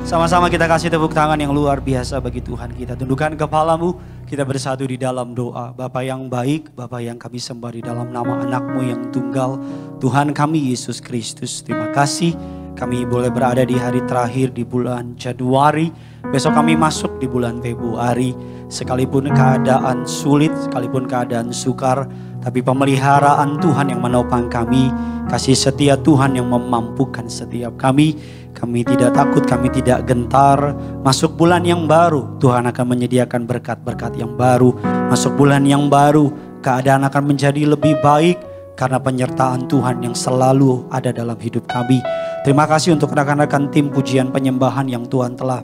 Sama-sama kita kasih tepuk tangan yang luar biasa bagi Tuhan kita. Tundukkan kepalamu, kita bersatu di dalam doa. Bapa yang baik, Bapa yang kami sembah di dalam nama anak-Mu yang tunggal, Tuhan kami Yesus Kristus. Terima kasih kami boleh berada di hari terakhir di bulan Januari. Besok kami masuk di bulan Februari. Sekalipun keadaan sulit, sekalipun keadaan sukar, tapi pemeliharaan Tuhan yang menopang kami, kasih setia Tuhan yang memampukan setiap kami. Kami tidak takut, kami tidak gentar. Masuk bulan yang baru, Tuhan akan menyediakan berkat-berkat yang baru. Masuk bulan yang baru, keadaan akan menjadi lebih baik karena penyertaan Tuhan yang selalu ada dalam hidup kami. Terima kasih untuk rekan-rekan tim pujian penyembahan yang Tuhan telah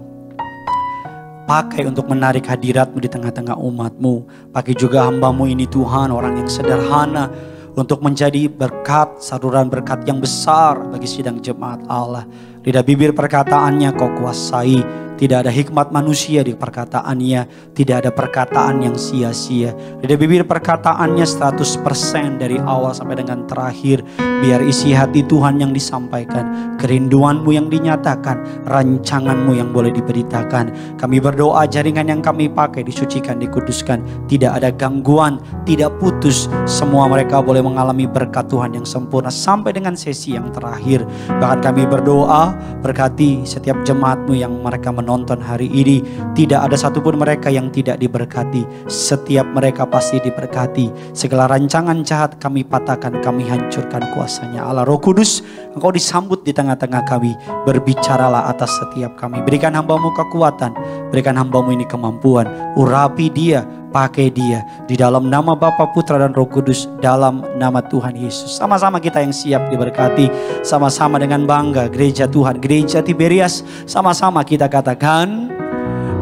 pakai untuk menarik hadirat-Mu di tengah-tengah umat-Mu. Pakai juga hamba-Mu ini Tuhan, orang yang sederhana, untuk menjadi berkat, saluran berkat yang besar bagi sidang jemaat Allah. Lidah bibir perkataannya Kau kuasai. Tidak ada hikmat manusia di perkataannya. Tidak ada perkataan yang sia-sia. Lidah bibir perkataannya 100% dari awal sampai dengan terakhir. Biar isi hati Tuhan yang disampaikan. Kerinduan-Mu yang dinyatakan. Rancangan-Mu yang boleh diberitakan. Kami berdoa jaringan yang kami pakai disucikan, dikuduskan. Tidak ada gangguan, tidak putus. Semua mereka boleh mengalami berkat Tuhan yang sempurna sampai dengan sesi yang terakhir. Bahkan kami berdoa berkati setiap jemaat-Mu yang mereka menonton hari ini. Tidak ada satupun mereka yang tidak diberkati. Setiap mereka pasti diberkati. Segala rancangan jahat kami patahkan, kami hancurkan kuasanya Allah. Roh Kudus, Engkau disambut di tengah-tengah kami. Berbicaralah atas setiap kami. Berikan hamba-Mu kekuatan. Berikan hamba-Mu ini kemampuan. Urapi dia, pakai dia. Di dalam nama Bapa, Putra dan Roh Kudus. Dalam nama Tuhan Yesus. Sama-sama kita yang siap diberkati. Sama-sama dengan bangga gereja Tuhan, gereja Tiberias. Sama-sama kita katakan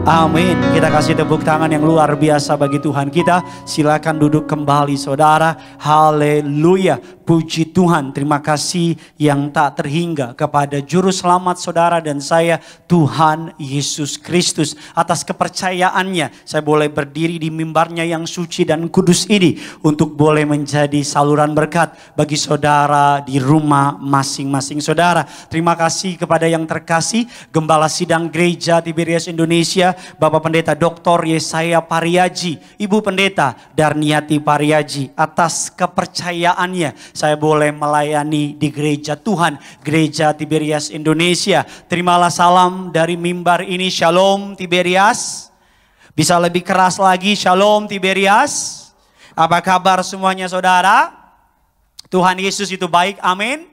amin. Kita kasih tepuk tangan yang luar biasa bagi Tuhan kita. Silakan duduk kembali saudara. Haleluya. Puji Tuhan. Terima kasih yang tak terhingga kepada Juru Selamat saudara dan saya, Tuhan Yesus Kristus. Atas kepercayaannya saya boleh berdiri di mimbarnya yang suci dan kudus ini. Untuk boleh menjadi saluran berkat bagi saudara di rumah masing-masing saudara. Terima kasih kepada yang terkasih Gembala Sidang Gereja Tiberias Indonesia, Bapak Pendeta Dr. Yesaya Pariaji, Ibu Pendeta Darniati Pariaji. Atas kepercayaannya saya boleh melayani di gereja Tuhan, Gereja Tiberias Indonesia. Terimalah salam dari mimbar ini. Shalom Tiberias. Bisa lebih keras lagi, Shalom Tiberias. Apa kabar semuanya saudara? Tuhan Yesus itu baik, amin.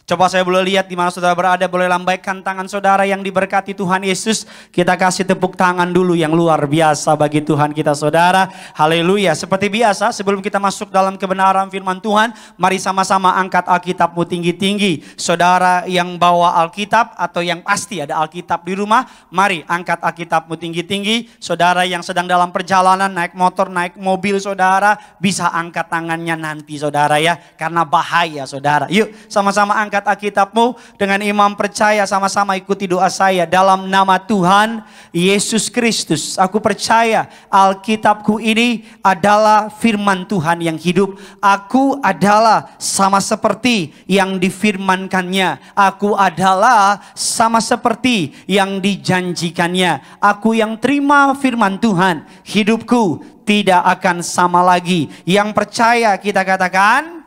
Coba saya boleh lihat di mana saudara berada, boleh lambaikan tangan saudara yang diberkati Tuhan Yesus. Kita kasih tepuk tangan dulu yang luar biasa bagi Tuhan kita saudara. Haleluya. Seperti biasa sebelum kita masuk dalam kebenaran firman Tuhan, mari sama-sama angkat Alkitabmu tinggi-tinggi. Saudara yang bawa Alkitab atau yang pasti ada Alkitab di rumah, mari angkat Alkitabmu tinggi-tinggi. Saudara yang sedang dalam perjalanan, naik motor, naik mobil saudara, bisa angkat tangannya nanti saudara ya. Karena bahaya saudara. Yuk sama-sama angkat Alkitabmu dengan imam percaya, sama-sama ikuti doa saya. Dalam nama Tuhan Yesus Kristus, aku percaya Alkitabku ini adalah firman Tuhan yang hidup. Aku adalah sama seperti yang difirmankannya. Aku adalah sama seperti yang dijanjikannya. Aku yang terima firman Tuhan, hidupku tidak akan sama lagi. Yang percaya kita katakan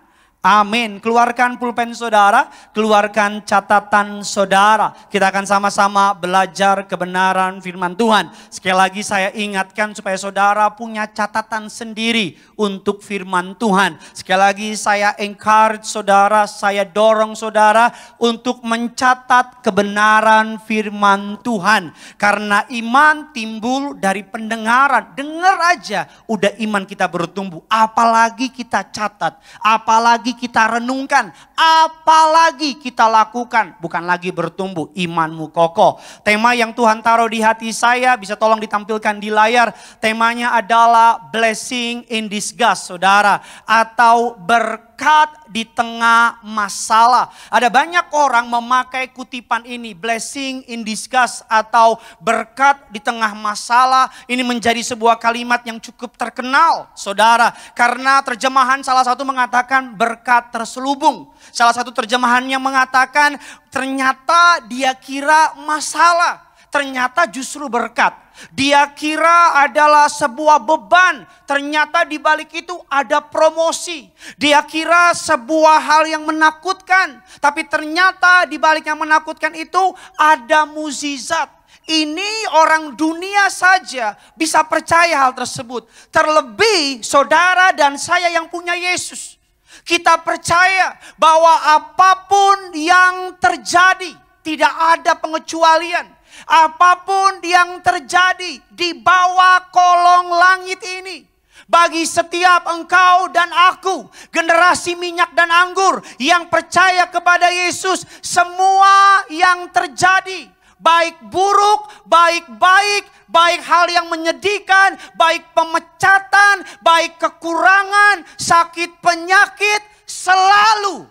amin. Keluarkan pulpen saudara, keluarkan catatan saudara. Kita akan sama-sama belajar kebenaran firman Tuhan. Sekali lagi saya ingatkan supaya saudara punya catatan sendiri untuk firman Tuhan. Sekali lagi saya encourage saudara, saya dorong saudara untuk mencatat kebenaran firman Tuhan. Karena iman timbul dari pendengaran. Dengar aja udah iman kita bertumbuh. Apalagi kita catat, apalagi kita renungkan, apalagi kita lakukan. Bukan lagi bertumbuh, imanmu kokoh. Tema yang Tuhan taruh di hati saya, bisa tolong ditampilkan di layar. Temanya adalah blessing in disguise saudara. Atau berkat di tengah masalah. Ada banyak orang memakai kutipan ini, blessing in disguise atau berkat di tengah masalah. Ini menjadi sebuah kalimat yang cukup terkenal saudara. Karena terjemahan salah satu mengatakan berkat terselubung. Salah satu terjemahannya mengatakan ternyata dia kira masalah. ternyata justru berkat. Dia kira adalah sebuah beban, ternyata di balik itu ada promosi. Dia kira sebuah hal yang menakutkan, tapi ternyata di balik yang menakutkan itu ada mukjizat. Ini orang dunia saja bisa percaya hal tersebut. Terlebih saudara dan saya yang punya Yesus. Kita percaya bahwa apapun yang terjadi, tidak ada pengecualian. Apapun yang terjadi di bawah kolong langit ini, bagi setiap engkau dan aku, generasi minyak dan anggur yang percaya kepada Yesus, semua yang terjadi, baik buruk, baik-baik, baik hal yang menyedihkan, baik pemecatan, baik kekurangan, sakit penyakit, selalu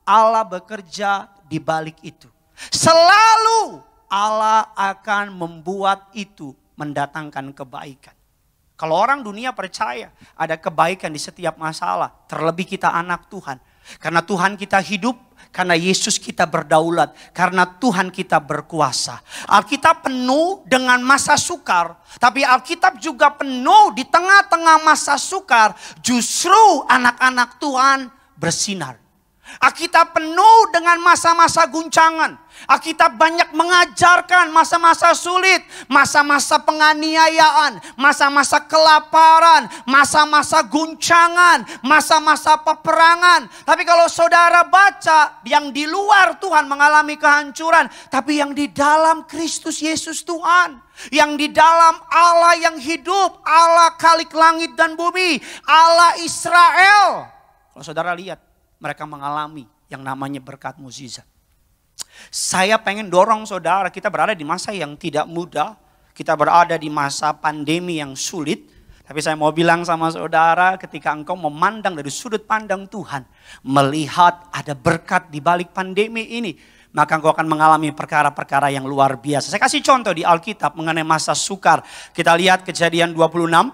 Allah bekerja di balik itu. Selalu Allah akan membuat itu mendatangkan kebaikan. Kalau orang dunia percaya ada kebaikan di setiap masalah, terlebih kita anak Tuhan. Karena Tuhan kita hidup, karena Yesus kita berdaulat, karena Tuhan kita berkuasa. Alkitab penuh dengan masa sukar, tapi Alkitab juga penuh di tengah-tengah masa sukar, justru anak-anak Tuhan bersinar. Alkitab penuh dengan masa-masa guncangan. Alkitab banyak mengajarkan masa-masa sulit, masa-masa penganiayaan, masa-masa kelaparan, masa-masa guncangan, masa-masa peperangan. Tapi kalau saudara baca, yang di luar Tuhan mengalami kehancuran, tapi yang di dalam Kristus Yesus Tuhan, yang di dalam Allah yang hidup, Allah Khalik langit dan bumi, Allah Israel. Kalau saudara lihat, mereka mengalami yang namanya berkat mukjizat. Saya pengen dorong saudara, kita berada di masa yang tidak mudah. Kita berada di masa pandemi yang sulit. Tapi saya mau bilang sama saudara, ketika engkau memandang dari sudut pandang Tuhan, melihat ada berkat di balik pandemi ini, maka engkau akan mengalami perkara-perkara yang luar biasa. Saya kasih contoh di Alkitab mengenai masa sukar. Kita lihat Kejadian 26,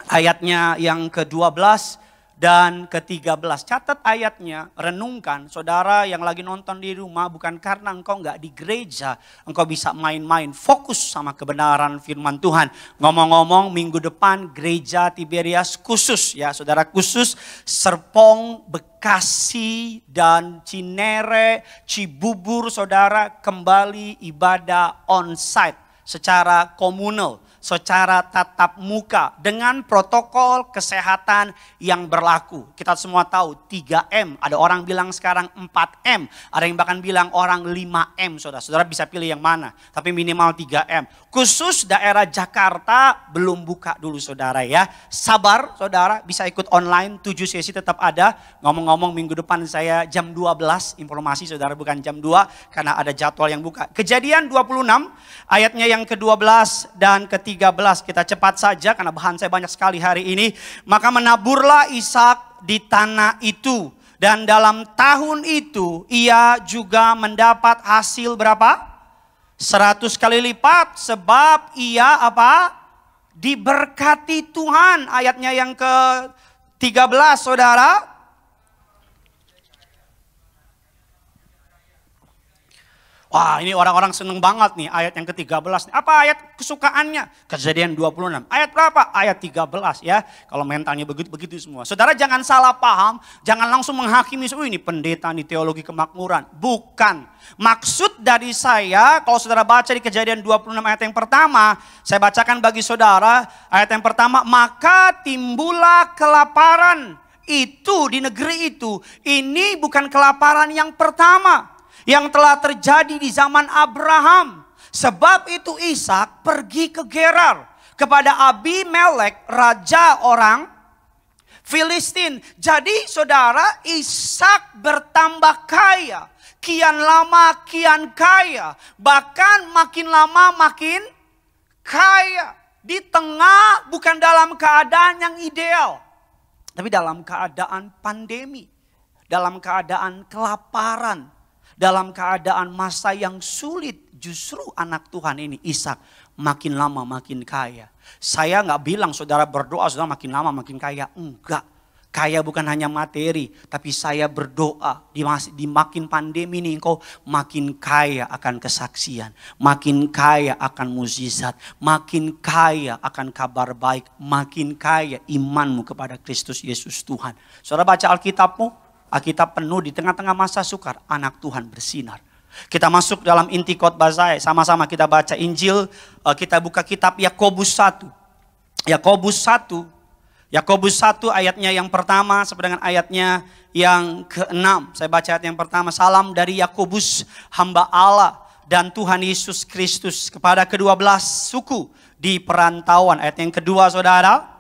ayatnya yang ke-12. Dan ke-13, catat ayatnya, renungkan. Saudara yang lagi nonton di rumah, bukan karena engkau nggak di gereja, engkau bisa main-main, fokus sama kebenaran firman Tuhan. Ngomong-ngomong, minggu depan gereja Tiberias khusus ya saudara, khusus Serpong, Bekasi dan Cinere, Cibubur saudara, kembali ibadah on-site secara komunal, secara tatap muka dengan protokol kesehatan yang berlaku. Kita semua tahu 3M, ada orang bilang sekarang 4M, ada yang bahkan bilang orang 5M. Saudara bisa pilih yang mana, tapi minimal 3M. Khusus daerah Jakarta belum buka dulu saudara ya. Sabar saudara, bisa ikut online, 7 sesi tetap ada. Ngomong-ngomong minggu depan saya jam 12, informasi saudara bukan jam 2 karena ada jadwal yang buka. Kejadian 26 ayatnya yang ke-12 dan ke-13, kita cepat saja karena bahan saya banyak sekali hari ini. Maka menaburlah Ishak di tanah itu, dan dalam tahun itu ia juga mendapat hasil berapa? 100 kali lipat, sebab ia apa? Diberkati Tuhan. Ayatnya yang ke-13 saudara. Wah, ini orang-orang seneng banget nih ayat yang ke-13. Apa ayat kesukaannya? Kejadian 26. Ayat berapa? Ayat 13 ya. Kalau mentalnya begitu semua. Saudara jangan salah paham, jangan langsung menghakimi, ini pendeta nih teologi kemakmuran. Bukan. Maksud dari saya, kalau saudara baca di Kejadian 26 ayat yang pertama, saya bacakan bagi saudara ayat yang pertama, maka timbullah kelaparan itu di negeri itu. Ini bukan kelaparan yang pertama yang telah terjadi di zaman Abraham. Sebab itu Ishak pergi ke Gerar kepada Abimelek, raja orang Filistin. Jadi saudara, Ishak bertambah kaya. Kian lama kian kaya. Bahkan makin lama makin kaya. Di tengah bukan dalam keadaan yang ideal, tapi dalam keadaan pandemi, dalam keadaan kelaparan, dalam keadaan masa yang sulit, justru anak Tuhan ini Ishak makin lama makin kaya. Saya nggak bilang saudara berdoa saudara makin lama makin kaya, enggak. Kaya bukan hanya materi, tapi saya berdoa di makin pandemi ini engkau makin kaya akan kesaksian, makin kaya akan mukjizat, makin kaya akan kabar baik, makin kaya imanmu kepada Kristus Yesus Tuhan. Saudara baca Alkitabmu, Alkitab penuh di tengah-tengah masa sukar, anak Tuhan bersinar. Kita masuk dalam inti khotbah saya, sama-sama kita baca Injil, kita buka kitab Yakobus 1. Yakobus 1 ayatnya yang pertama sampai dengan ayatnya yang ke-6. Saya baca ayat yang pertama. Salam dari Yakobus, hamba Allah dan Tuhan Yesus Kristus kepada kedua belas suku di perantauan. Ayat yang kedua, saudara.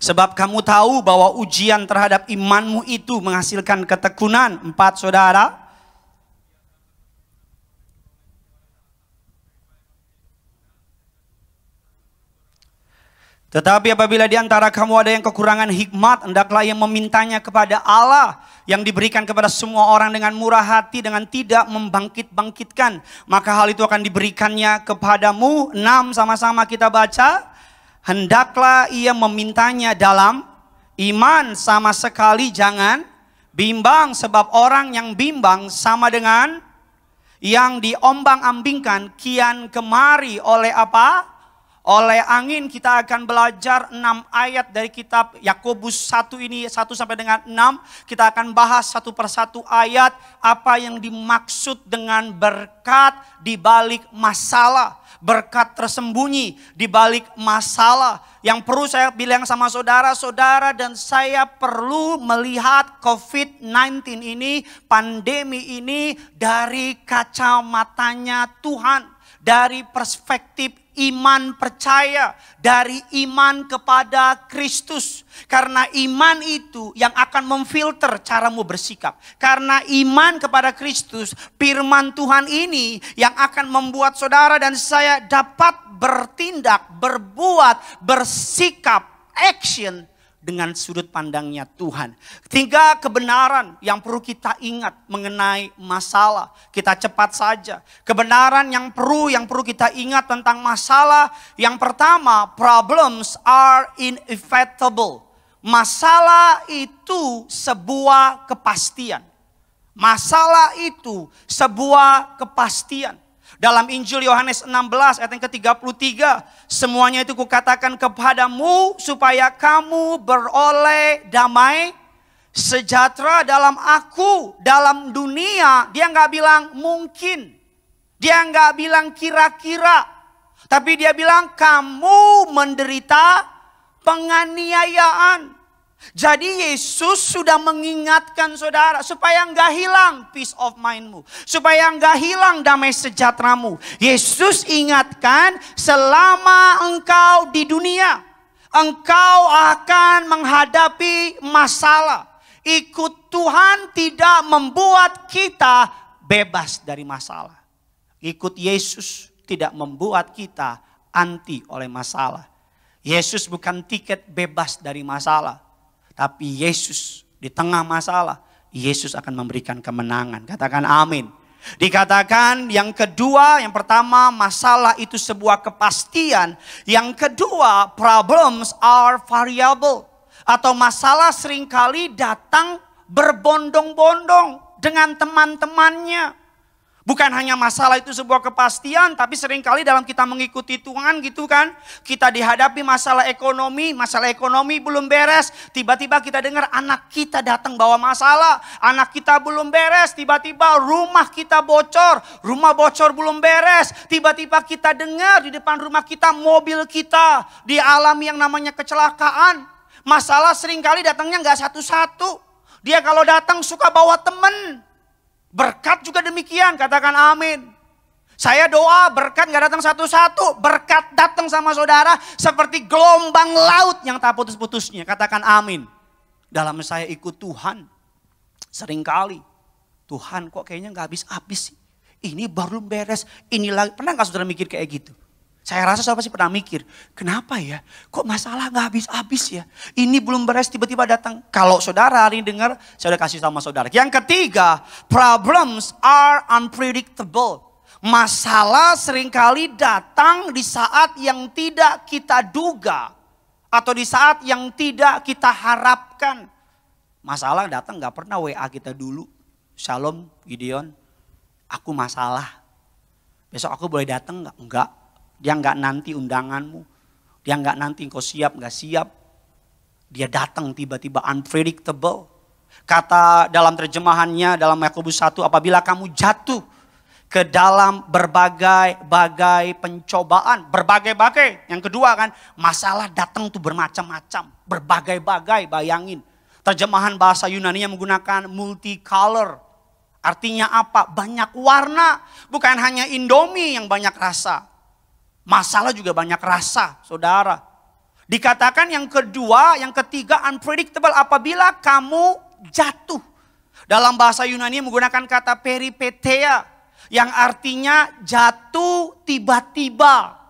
Sebab kamu tahu bahwa ujian terhadap imanmu itu menghasilkan ketekunan. 4, saudara. Tetapi apabila di antara kamu ada yang kekurangan hikmat, hendaklah ia memintanya kepada Allah yang diberikan kepada semua orang dengan murah hati, dengan tidak membangkit-bangkitkan. Maka hal itu akan diberikannya kepadamu. 6, sama-sama kita baca. Hendaklah ia memintanya dalam iman, sama sekali jangan bimbang. Sebab orang yang bimbang sama dengan yang diombang-ambingkan kian kemari oleh apa? Oleh angin. Kita akan belajar 6 ayat dari kitab Yakobus 1 ini, 1 sampai dengan 6. Kita akan bahas satu persatu ayat apa yang dimaksud dengan berkat di balik masalah. Berkat tersembunyi di balik masalah. Yang perlu saya bilang sama saudara-saudara dan saya perlu melihat COVID-19 ini, pandemi ini dari kacamatanya Tuhan. Dari perspektif iman percaya, dari iman kepada Kristus. Karena iman itu yang akan memfilter caramu bersikap. Karena iman kepada Kristus, firman Tuhan ini yang akan membuat saudara dan saya dapat bertindak, berbuat, bersikap, action dengan sudut pandangnya Tuhan. 3 kebenaran yang perlu kita ingat mengenai masalah. Kita cepat saja. Kebenaran yang perlu kita ingat tentang masalah. Yang pertama, problems are inevitable. Masalah itu sebuah kepastian. Masalah itu sebuah kepastian. Dalam Injil Yohanes 16 ayat yang ke-33. Semuanya itu kukatakan kepadamu supaya kamu beroleh damai sejahtera dalam aku. Dalam dunia dia nggak bilang mungkin. Dia nggak bilang kira-kira. Tapi dia bilang kamu menderita penganiayaan. Jadi Yesus sudah mengingatkan saudara supaya enggak hilang peace of mindmu. Supaya enggak hilang damai sejahteramu. Yesus ingatkan selama engkau di dunia, engkau akan menghadapi masalah. Ikut Tuhan tidak membuat kita bebas dari masalah. Ikut Yesus tidak membuat kita anti oleh masalah. Yesus bukan tiket bebas dari masalah. Tapi Yesus di tengah masalah, Yesus akan memberikan kemenangan. Katakan amin. Dikatakan yang kedua, yang pertama masalah itu sebuah kepastian. Yang kedua, problems are variable. Atau masalah seringkali datang berbondong-bondong dengan teman-temannya. Bukan hanya masalah itu sebuah kepastian, tapi seringkali dalam kita mengikuti Tuhan gitu kan. Kita dihadapi masalah ekonomi belum beres. Tiba-tiba kita dengar anak kita datang bawa masalah. Anak kita belum beres, tiba-tiba rumah kita bocor. Rumah bocor belum beres. Tiba-tiba kita dengar di depan rumah kita mobil kita dialami yang namanya kecelakaan. Masalah seringkali datangnya gak satu-satu. Dia kalau datang suka bawa temen. Berkat juga demikian, katakan amin. Saya doa berkat gak datang satu-satu. Berkat datang sama saudara seperti gelombang laut yang tak putus-putusnya. Katakan amin. Dalam saya ikut Tuhan, seringkali Tuhan kok kayaknya gak habis-habis sih. Ini baru beres, ini lagi. Pernah gak saudara mikir kayak gitu? Saya rasa saudara pasti pernah mikir, kenapa ya? Kok masalah gak habis-habis ya? Ini belum beres tiba-tiba datang. Kalau saudara hari ini dengar, saya udah kasih sama saudara. Yang ketiga, problems are unpredictable. Masalah seringkali datang di saat yang tidak kita duga. Atau di saat yang tidak kita harapkan. Masalah datang gak pernah WA kita dulu. Shalom Gideon, aku masalah. Besok aku boleh datang gak? Enggak. Dia gak nanti undanganmu. Dia gak nanti engkau siap gak siap. Dia datang tiba-tiba unpredictable. Kata dalam terjemahannya dalam Yakobus 1, apabila kamu jatuh ke dalam berbagai-bagai pencobaan. Berbagai-bagai. Yang kedua kan, masalah datang tuh bermacam-macam. Berbagai-bagai, bayangin. Terjemahan bahasa Yunani yang menggunakan multicolor. Artinya apa? Banyak warna. Bukan hanya Indomie yang banyak rasa. Masalah juga banyak rasa, saudara. Dikatakan yang kedua, yang ketiga unpredictable apabila kamu jatuh. Dalam bahasa Yunani menggunakan kata peripeteia. Yang artinya jatuh tiba-tiba.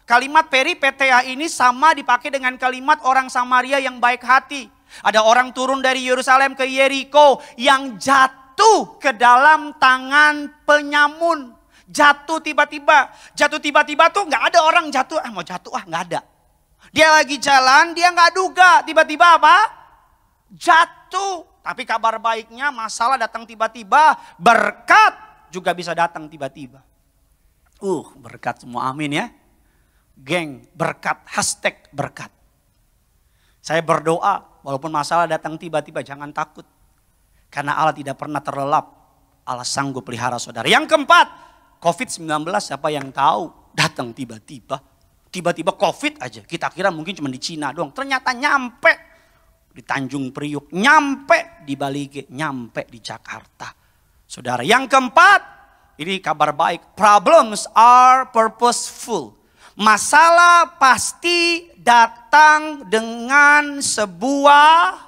Kalimat peripeteia ini sama dipakai dengan kalimat orang Samaria yang baik hati. Ada orang turun dari Yerusalem ke Yeriko yang jatuh ke dalam tangan penyamun. Jatuh tiba-tiba. Jatuh tiba-tiba tuh gak ada orang jatuh. Mau jatuh gak ada. Dia lagi jalan, dia gak duga. Tiba-tiba apa? Jatuh. Tapi kabar baiknya masalah datang tiba-tiba. Berkat juga bisa datang tiba-tiba. Berkat semua, amin ya. Geng, berkat, hashtag berkat. Saya berdoa, walaupun masalah datang tiba-tiba, jangan takut. Karena Allah tidak pernah terlelap. Allah sanggup pelihara saudara. Yang keempat, COVID-19 siapa yang tahu datang tiba-tiba. Tiba-tiba COVID aja, kita kira mungkin cuma di Cina doang. Ternyata nyampe di Tanjung Priuk, nyampe di Balige, nyampe di Jakarta. Saudara, yang keempat, ini kabar baik. Problems are purposeful. Masalah pasti datang dengan sebuah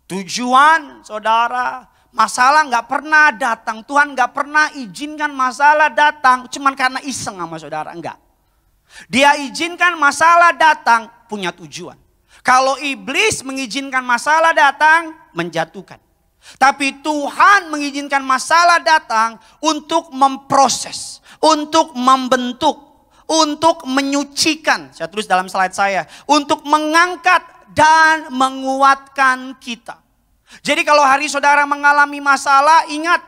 tujuan, saudara. Masalah gak pernah datang. Tuhan gak pernah izinkan masalah datang cuman karena iseng sama saudara. Enggak. Dia izinkan masalah datang punya tujuan. Kalau iblis mengizinkan masalah datang, menjatuhkan. Tapi Tuhan mengizinkan masalah datang untuk memproses, untuk membentuk, untuk menyucikan. Saya tulis dalam slide saya, untuk mengangkat dan menguatkan kita. Jadi kalau hari saudara mengalami masalah, ingat,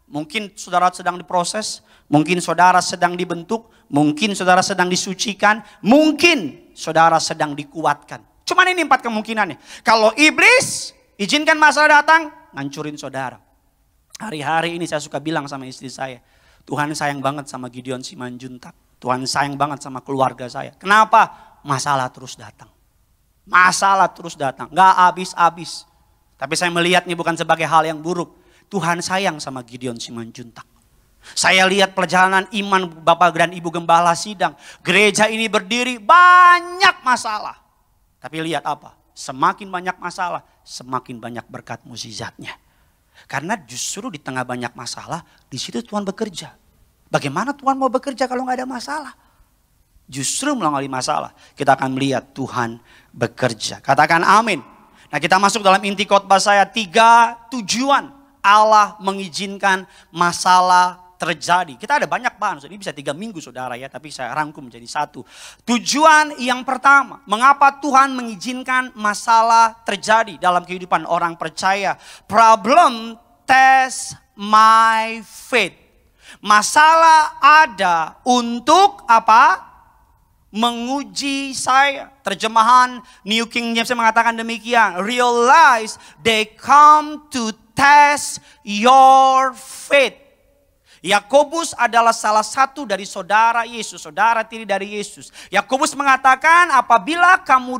mungkin saudara sedang diproses, mungkin saudara sedang dibentuk, mungkin saudara sedang disucikan, mungkin saudara sedang dikuatkan. Cuman ini 4 kemungkinannya. Kalau iblis izinkan masalah datang, ngancurin saudara. Hari-hari ini saya suka bilang sama istri saya, Tuhan sayang banget sama Gideon Simanjuntak. Tuhan sayang banget sama keluarga saya. Kenapa? Masalah terus datang. Masalah terus datang, gak habis-habis. Tapi saya melihatnya bukan sebagai hal yang buruk. Tuhan sayang sama Gideon Simanjuntak. Saya lihat perjalanan iman Bapak dan Ibu Gembala Sidang. Gereja ini berdiri banyak masalah. Tapi lihat apa? Semakin banyak masalah, semakin banyak berkat mukjizatnya. Karena justru di tengah banyak masalah, di situ Tuhan bekerja. Bagaimana Tuhan mau bekerja kalau nggak ada masalah? Justru melalui masalah, kita akan melihat Tuhan bekerja. Katakan amin. Nah, kita masuk dalam inti khotbah saya, 3 tujuan Allah mengizinkan masalah terjadi. Kita ada banyak bahan, ini bisa 3 minggu saudara ya, tapi saya rangkum menjadi 1. Tujuan yang pertama, mengapa Tuhan mengizinkan masalah terjadi dalam kehidupan orang percaya? Problem test my faith. Masalah ada untuk apa? Menguji saya. Terjemahan New King James mengatakan demikian. Realize they come to test your faith. Yakobus adalah salah satu dari saudara Yesus, saudara tiri dari Yesus. Yakobus mengatakan apabila kamu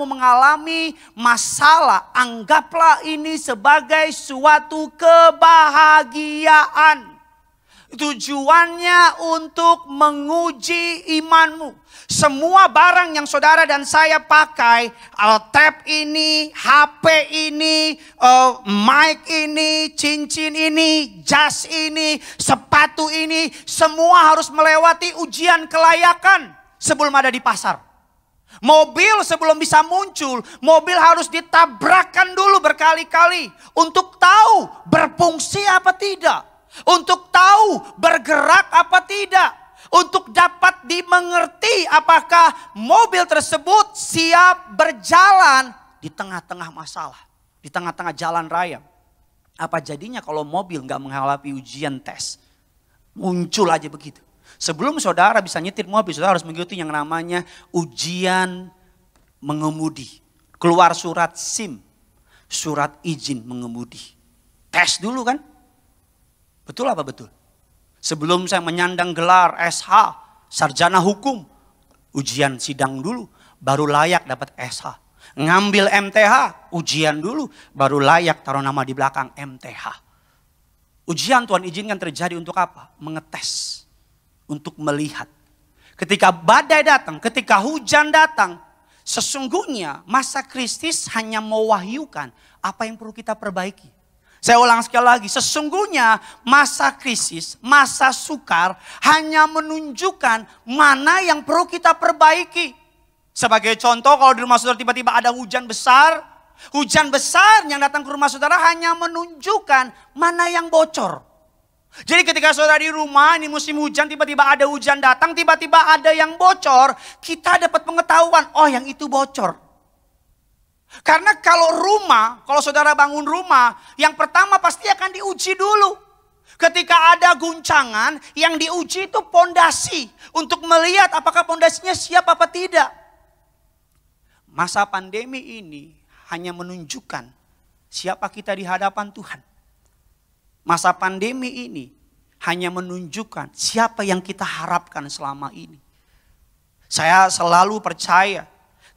mengalami masalah, anggaplah ini sebagai suatu kebahagiaan. Tujuannya untuk menguji imanmu. Semua barang yang saudara dan saya pakai, tab ini, HP ini, mic ini, cincin ini, jas ini, sepatu ini, semua harus melewati ujian kelayakan sebelum ada di pasar. Mobil sebelum bisa muncul, mobil harus ditabrakkan dulu berkali-kali untuk tahu berfungsi apa tidak. Untuk tahu bergerak apa tidak. Untuk dapat dimengerti apakah mobil tersebut siap berjalan di tengah-tengah masalah. Di tengah-tengah jalan raya. Apa jadinya kalau mobil nggak menghadapi ujian tes? Muncul aja begitu. Sebelum saudara bisa nyetir mobil, saudara harus mengikuti yang namanya ujian mengemudi. Keluar surat SIM, surat izin mengemudi. Tes dulu kan? Betul apa betul? Sebelum saya menyandang gelar SH, sarjana hukum, ujian sidang dulu, baru layak dapat SH. Ngambil MTH, ujian dulu, baru layak taruh nama di belakang MTH. Ujian Tuhan izinkan terjadi untuk apa? Mengetes, untuk melihat. Ketika badai datang, ketika hujan datang, sesungguhnya masa Kristus hanya mewahyukan apa yang perlu kita perbaiki. Saya ulang sekali lagi, sesungguhnya masa krisis, masa sukar hanya menunjukkan mana yang perlu kita perbaiki. Sebagai contoh, kalau di rumah saudara tiba-tiba ada hujan besar yang datang ke rumah saudara hanya menunjukkan mana yang bocor. Jadi ketika saudara di rumah, ini musim hujan, tiba-tiba ada hujan datang, tiba-tiba ada yang bocor, kita dapat pengetahuan, oh yang itu bocor. Karena kalau saudara bangun rumah, yang pertama pasti akan diuji dulu. Ketika ada guncangan, yang diuji itu pondasi. Untuk melihat apakah pondasinya siap apa tidak. Masa pandemi ini hanya menunjukkan siapa kita di hadapan Tuhan. Masa pandemi ini hanya menunjukkan siapa yang kita harapkan selama ini. Saya selalu percaya.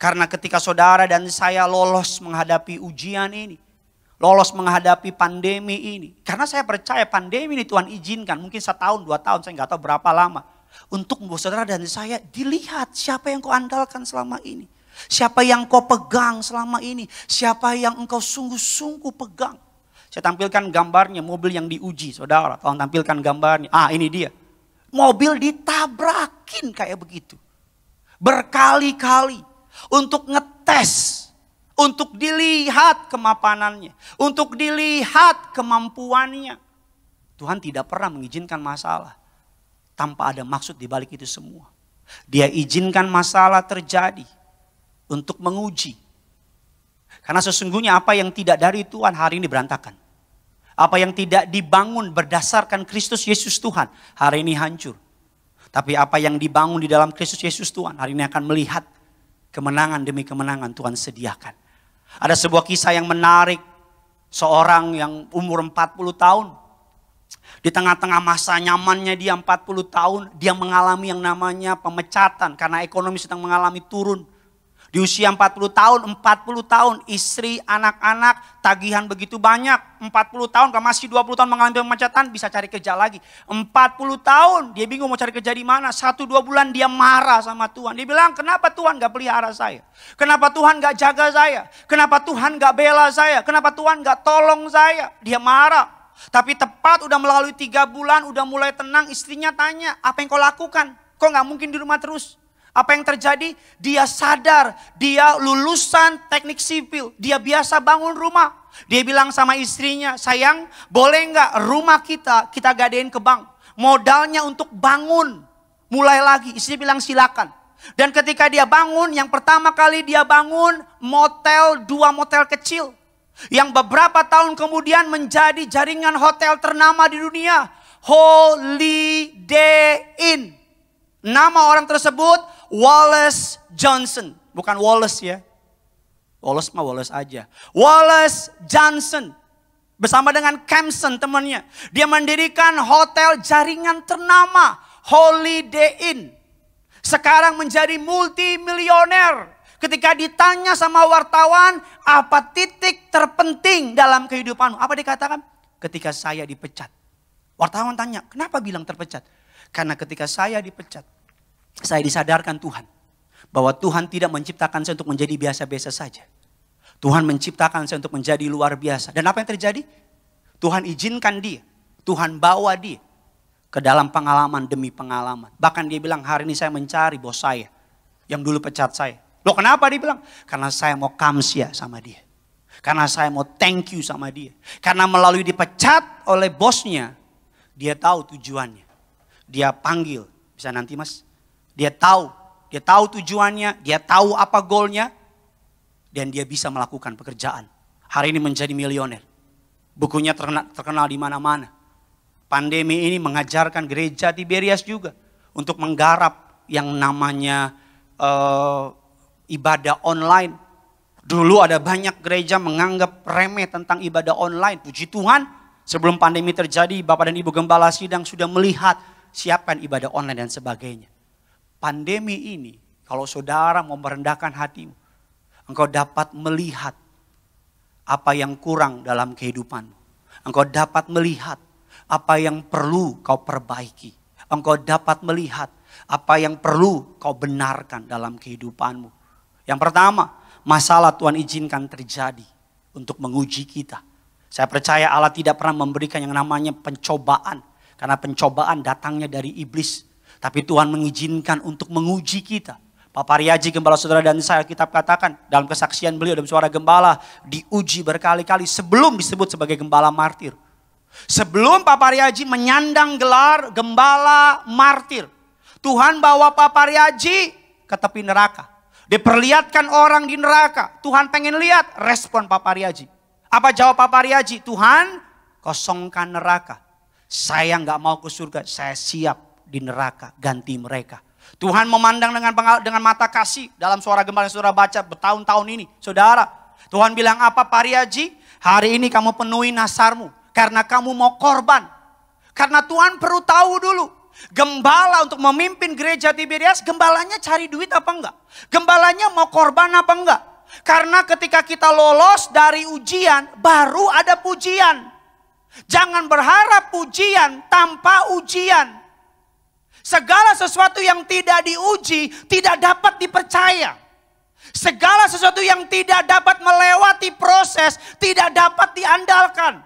Karena ketika saudara dan saya lolos menghadapi ujian ini. Lolos menghadapi pandemi ini. Karena saya percaya pandemi ini Tuhan izinkan. Mungkin 1 tahun, 2 tahun, saya nggak tahu berapa lama. Untuk membuat saudara dan saya dilihat siapa yang kau andalkan selama ini. Siapa yang kau pegang selama ini. Siapa yang engkau sungguh-sungguh pegang. Saya tampilkan gambarnya mobil yang diuji saudara. Tolong tampilkan gambarnya. Ini dia. Mobil ditabrakin kayak begitu. Berkali-kali. Untuk ngetes, untuk dilihat kemapanannya, untuk dilihat kemampuannya. Tuhan tidak pernah mengizinkan masalah tanpa ada maksud di balik itu semua. Dia izinkan masalah terjadi untuk menguji. Karena sesungguhnya apa yang tidak dari Tuhan hari ini berantakan. Apa yang tidak dibangun berdasarkan Kristus Yesus Tuhan hari ini hancur. Tapi apa yang dibangun di dalam Kristus Yesus Tuhan hari ini akan melihat kemenangan demi kemenangan Tuhan sediakan. Ada sebuah kisah yang menarik. Seorang yang umur 40 tahun. Di tengah-tengah masa nyamannya dia 40 tahun. Dia mengalami yang namanya pemecatan. Karena ekonomi sedang mengalami turun. Di usia 40 tahun, istri, anak-anak, tagihan begitu banyak. 40 tahun, kalau masih 20 tahun mengalami pemecatan, bisa cari kerja lagi. 40 tahun, dia bingung mau cari kerja di mana. 1-2 bulan dia marah sama Tuhan. Dia bilang, kenapa Tuhan gak pelihara saya? Kenapa Tuhan gak jaga saya? Kenapa Tuhan gak bela saya? Kenapa Tuhan gak tolong saya? Dia marah. Tapi tepat udah melalui 3 bulan, udah mulai tenang, istrinya tanya, apa yang kau lakukan? Kau gak mungkin di rumah terus. Apa yang terjadi? Dia sadar, dia lulusan teknik sipil, dia biasa bangun rumah. Dia bilang sama istrinya, sayang boleh nggak rumah kita gadein ke bank. Modalnya untuk bangun, mulai lagi. Istri bilang silakan. Dan ketika dia bangun, yang pertama kali dia bangun motel, 2 motel kecil. Yang beberapa tahun kemudian menjadi jaringan hotel ternama di dunia. Holiday Inn. Nama orang tersebut Wallace Johnson. Bukan Wallace ya. Wallace mah Wallace aja. Wallace Johnson. Bersama dengan Campson temannya. Dia mendirikan hotel jaringan ternama. Holiday Inn. Sekarang menjadi multimilioner. Ketika ditanya sama wartawan. Apa titik terpenting dalam kehidupanmu? Apa dikatakan? Ketika saya dipecat. Wartawan tanya, kenapa bilang terpecat? Karena ketika saya dipecat. Saya disadarkan Tuhan. Bahwa Tuhan tidak menciptakan saya untuk menjadi biasa-biasa saja. Tuhan menciptakan saya untuk menjadi luar biasa. Dan apa yang terjadi? Tuhan izinkan dia. Tuhan bawa dia. Ke dalam pengalaman demi pengalaman. Bahkan dia bilang hari ini saya mencari bos saya. Yang dulu pecat saya. Loh kenapa dia bilang? Karena saya mau kamsia sama dia. Karena saya mau thank you sama dia. Karena melalui dipecat oleh bosnya. Dia tahu tujuannya. Dia panggil, bisa nanti Mas. Dia tahu tujuannya, dia tahu apa goalnya. Dan dia bisa melakukan pekerjaan. Hari ini menjadi milioner. Bukunya terkenal di mana-mana. Pandemi ini mengajarkan gereja Tiberias juga untuk menggarap yang namanya ibadah online. Dulu ada banyak gereja menganggap remeh tentang ibadah online. Puji Tuhan, sebelum pandemi terjadi, Bapak dan Ibu Gembala Sidang sudah melihat siapkan ibadah online dan sebagainya. Pandemi ini, kalau saudara mau merendahkan hatimu, engkau dapat melihat apa yang kurang dalam kehidupanmu. Engkau dapat melihat apa yang perlu kau perbaiki. Engkau dapat melihat apa yang perlu kau benarkan dalam kehidupanmu. Yang pertama, masalah Tuhan izinkan terjadi untuk menguji kita. Saya percaya Allah tidak pernah memberikan yang namanya pencobaan. Karena pencobaan datangnya dari iblis. Tapi Tuhan mengizinkan untuk menguji kita. Pak Pariaji, gembala saudara dan saya, kitab katakan dalam kesaksian beliau dalam suara gembala, diuji berkali-kali sebelum disebut sebagai gembala martir. Sebelum Pak Pariaji menyandang gelar gembala martir, Tuhan bawa Pak Pariaji ke tepi neraka. Diperlihatkan orang di neraka. Tuhan pengen lihat respon Pak Pariaji. Apa jawab Pak Pariaji? Tuhan, kosongkan neraka. Saya nggak mau ke surga, saya siap di neraka, ganti mereka. Tuhan memandang dengan mata kasih dalam suara gembala yang saudara baca bertahun-tahun ini. Saudara, Tuhan bilang apa Pariaji? Hari ini kamu penuhi nasarmu karena kamu mau korban. Karena Tuhan perlu tahu dulu. Gembala untuk memimpin gereja Tiberias, gembalanya cari duit apa enggak? Gembalanya mau korban apa enggak? Karena ketika kita lolos dari ujian, baru ada pujian. Jangan berharap pujian tanpa ujian. Segala sesuatu yang tidak diuji tidak dapat dipercaya. Segala sesuatu yang tidak dapat melewati proses tidak dapat diandalkan.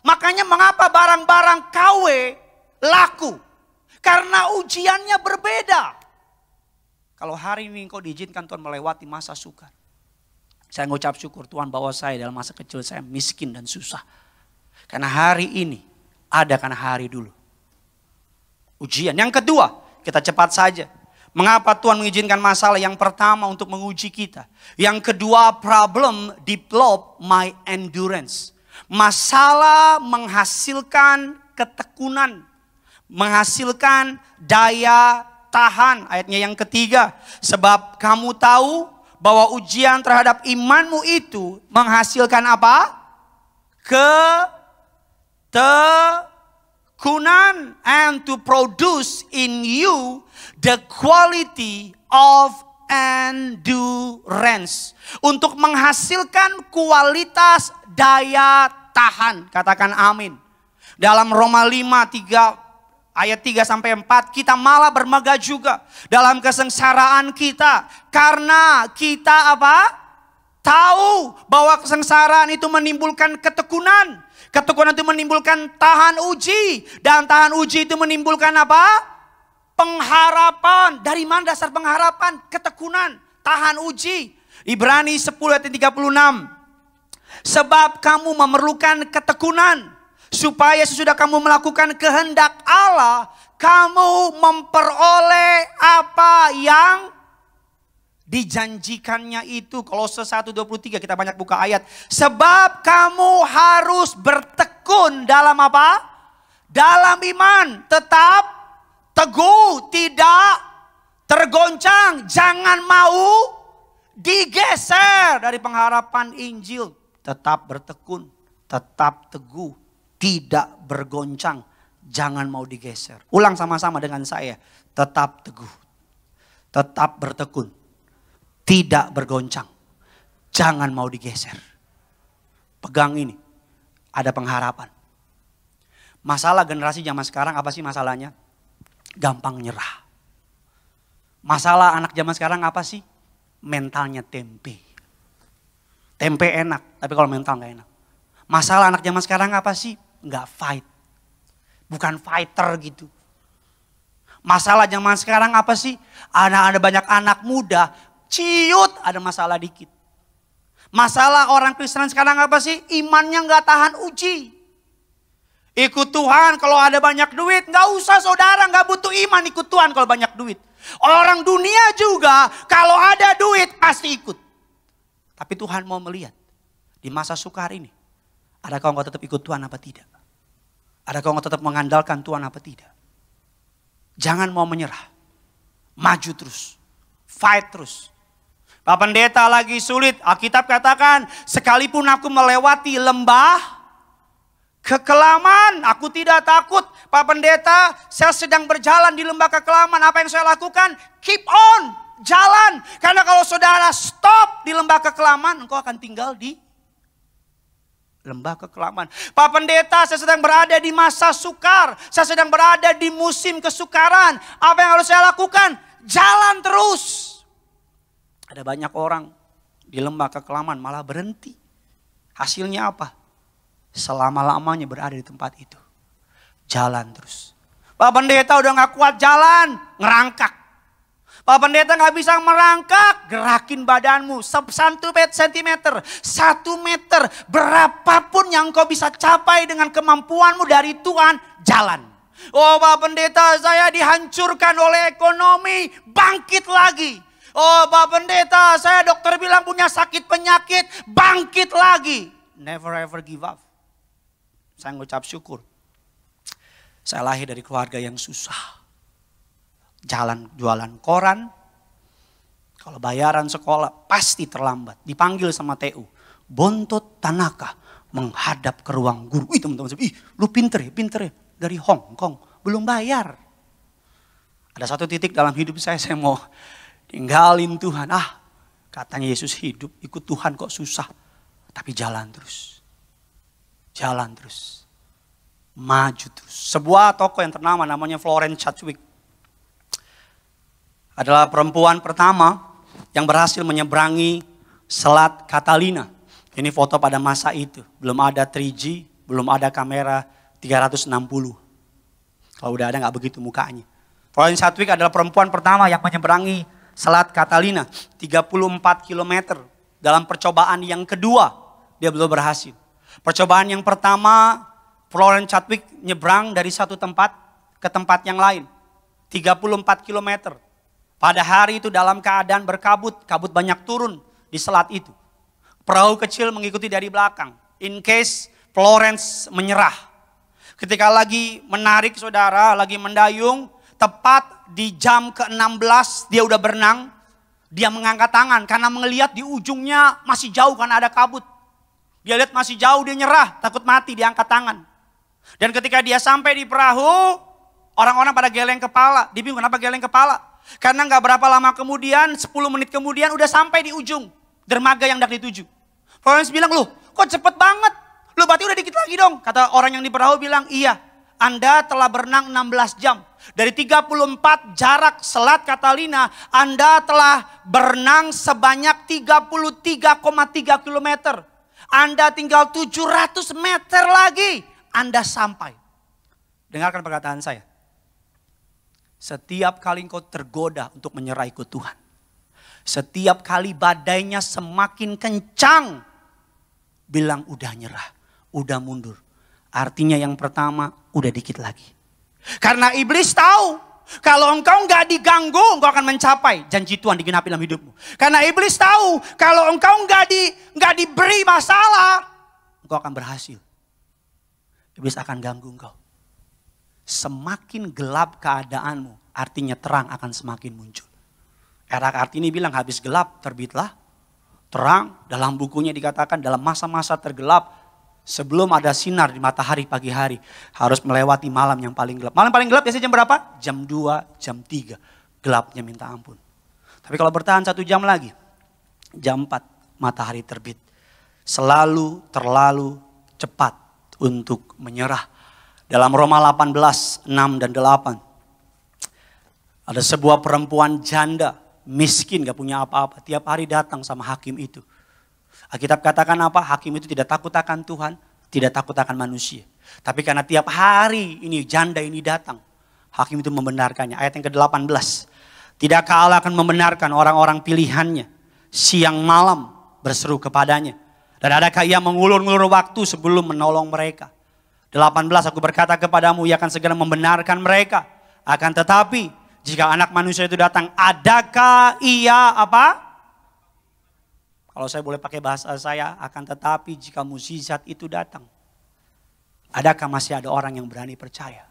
Makanya mengapa barang-barang KW laku? Karena ujiannya berbeda. Kalau hari ini engkau diizinkan Tuhan melewati masa sukar. Saya mengucap syukur Tuhan bawa saya dalam masa kecil saya miskin dan susah. Karena hari ini ada karena hari dulu. Ujian. Yang kedua, kita cepat saja. Mengapa Tuhan mengizinkan masalah? Yang pertama untuk menguji kita. Yang kedua, problem develop my endurance. Masalah menghasilkan ketekunan. Menghasilkan daya tahan. Ayatnya yang ketiga. Sebab kamu tahu bahwa ujian terhadap imanmu itu menghasilkan apa? Ketekunan, and to produce in you the quality of endurance. Untuk menghasilkan kualitas daya tahan. Katakan amin. Dalam Roma 5 ayat 3 sampai 4, kita malah bermegah juga dalam kesengsaraan kita. Karena kita apa? Tahu bahwa kesengsaraan itu menimbulkan ketekunan. Ketekunan itu menimbulkan tahan uji. Dan tahan uji itu menimbulkan apa? Pengharapan. Dari mana dasar pengharapan? Ketekunan, tahan uji. Ibrani 10 ayat 36. Sebab kamu memerlukan ketekunan. Supaya sesudah kamu melakukan kehendak Allah, kamu memperoleh apa yang dijanjikannya itu. Kolose 1:23, kita banyak buka ayat. Sebab kamu harus bertekun dalam apa? Dalam iman. Tetap teguh, tidak tergoncang. Jangan mau digeser dari pengharapan Injil. Tetap bertekun, tetap teguh, tidak bergoncang. Jangan mau digeser. Ulang sama-sama dengan saya. Tetap teguh, tetap bertekun, tidak bergoncang. Jangan mau digeser. Pegang ini. Ada pengharapan. Masalah generasi zaman sekarang apa sih masalahnya? Gampang nyerah. Masalah anak zaman sekarang apa sih? Mentalnya tempe. Tempe enak, tapi kalau mental gak enak. Masalah anak zaman sekarang apa sih? Nggak fight. Bukan fighter gitu. Masalah zaman sekarang apa sih? Ada banyak anak muda, ciut ada masalah dikit. Masalah orang Kristen sekarang apa sih? Imannya nggak tahan uji. Ikut Tuhan kalau ada banyak duit. Nggak usah saudara, nggak butuh iman ikut Tuhan kalau banyak duit. Orang dunia juga kalau ada duit pasti ikut. Tapi Tuhan mau melihat di masa sukar ini. Adakah engkau tetap ikut Tuhan apa tidak? Adakah engkau tetap mengandalkan Tuhan apa tidak? Jangan mau menyerah. Maju terus. Fight terus. Pak Pendeta lagi sulit. Alkitab katakan, sekalipun aku melewati lembah kekelaman, aku tidak takut. Pak Pendeta, saya sedang berjalan di lembah kekelaman. Apa yang saya lakukan? Keep on, jalan. Karena kalau saudara stop di lembah kekelaman, engkau akan tinggal di lembah kekelaman. Pak Pendeta, saya sedang berada di masa sukar. Saya sedang berada di musim kesukaran. Apa yang harus saya lakukan? Jalan terus. Ada banyak orang di lembah kekelaman malah berhenti. Hasilnya apa? Selama-lamanya berada di tempat itu. Jalan terus. Pak Pendeta udah gak kuat jalan, ngerangkak. Pak Pendeta gak bisa merangkak, gerakin badanmu 1 sentimeter, 1 meter. Berapapun yang kau bisa capai dengan kemampuanmu dari Tuhan, jalan. Oh Pak Pendeta, saya dihancurkan oleh ekonomi, bangkit lagi. Oh Pak Pendeta, saya dokter bilang punya sakit penyakit, bangkit lagi. Never ever give up. Saya ngucap syukur. Saya lahir dari keluarga yang susah. Jalan jualan koran. Kalau bayaran sekolah pasti terlambat. Dipanggil sama TU. Bontot Tanaka menghadap ke ruang guru. Ih teman-teman, lu pinter ya. Dari Hong Kong, belum bayar. Ada satu titik dalam hidup saya mau tinggalin Tuhan. Katanya Yesus hidup, ikut Tuhan kok susah. Tapi jalan terus. Jalan terus. Maju terus. Sebuah tokoh yang ternama namanya Florence Chadwick. Adalah perempuan pertama yang berhasil menyeberangi Selat Catalina. Ini foto pada masa itu. Belum ada 3G, belum ada kamera 360. Kalau udah ada gak begitu mukanya. Florence Chadwick adalah perempuan pertama yang menyeberangi Selat Catalina. 34 km. Dalam percobaan yang kedua, dia belum berhasil. Percobaan yang pertama, Florence Chadwick nyebrang dari satu tempat ke tempat yang lain. 34 km. Pada hari itu dalam keadaan berkabut, kabut banyak turun di selat itu. Perahu kecil mengikuti dari belakang. In case Florence menyerah. Ketika lagi menarik saudara, lagi mendayung, tepat di jam ke-16 dia udah berenang. Dia mengangkat tangan karena melihat di ujungnya masih jauh karena ada kabut. Dia lihat masih jauh, dia nyerah, takut mati, dia angkat tangan. Dan ketika dia sampai di perahu, orang-orang pada geleng kepala. Dia bingung kenapa geleng kepala. Karena gak berapa lama kemudian, 10 menit kemudian udah sampai di ujung dermaga yang hendak dituju. Florence bilang, loh kok cepet banget? Loh berarti udah dikit lagi dong. Kata orang yang di perahu bilang, iya Anda telah berenang 16 jam. Dari 34 jarak Selat Catalina, Anda telah berenang sebanyak 33,3 kilometer. Anda tinggal 700 meter lagi, Anda sampai. Dengarkan perkataan saya. Setiap kali engkau tergoda untuk menyerah ikut Tuhan. Setiap kali badainya semakin kencang. Bilang udah nyerah, udah mundur. Artinya yang pertama udah dikit lagi. Karena iblis tahu. Kalau engkau gak diganggu, engkau akan mencapai janji Tuhan digenapi dalam hidupmu. Karena iblis tahu. Kalau engkau gak diberi masalah, engkau akan berhasil. Iblis akan ganggu engkau. Semakin gelap keadaanmu, artinya terang akan semakin muncul. Era Kartini bilang habis gelap terbitlah terang. Dalam bukunya dikatakan dalam masa-masa tergelap, sebelum ada sinar di matahari pagi hari, harus melewati malam yang paling gelap. Malam paling gelap biasanya jam berapa? Jam 2, jam 3. Gelapnya minta ampun. Tapi kalau bertahan 1 jam lagi, jam 4 matahari terbit. Selalu terlalu cepat untuk menyerah. Dalam Roma 18, 6 dan 8. Ada sebuah perempuan janda, miskin gak punya apa-apa. Tiap hari datang sama hakim itu. Alkitab katakan apa? Hakim itu tidak takut akan Tuhan, tidak takut akan manusia. Tapi karena tiap hari ini janda ini datang, hakim itu membenarkannya. Ayat yang ke-18. Tidakkah Allah akan membenarkan orang-orang pilihannya siang malam berseru kepadanya? Dan adakah ia mengulur-ngulur waktu sebelum menolong mereka? 18, aku berkata kepadamu, ia akan segera membenarkan mereka. Akan tetapi, jika anak manusia itu datang, adakah ia apa? Kalau saya boleh pakai bahasa saya, akan tetapi jika mukjizat itu datang, adakah masih ada orang yang berani percaya?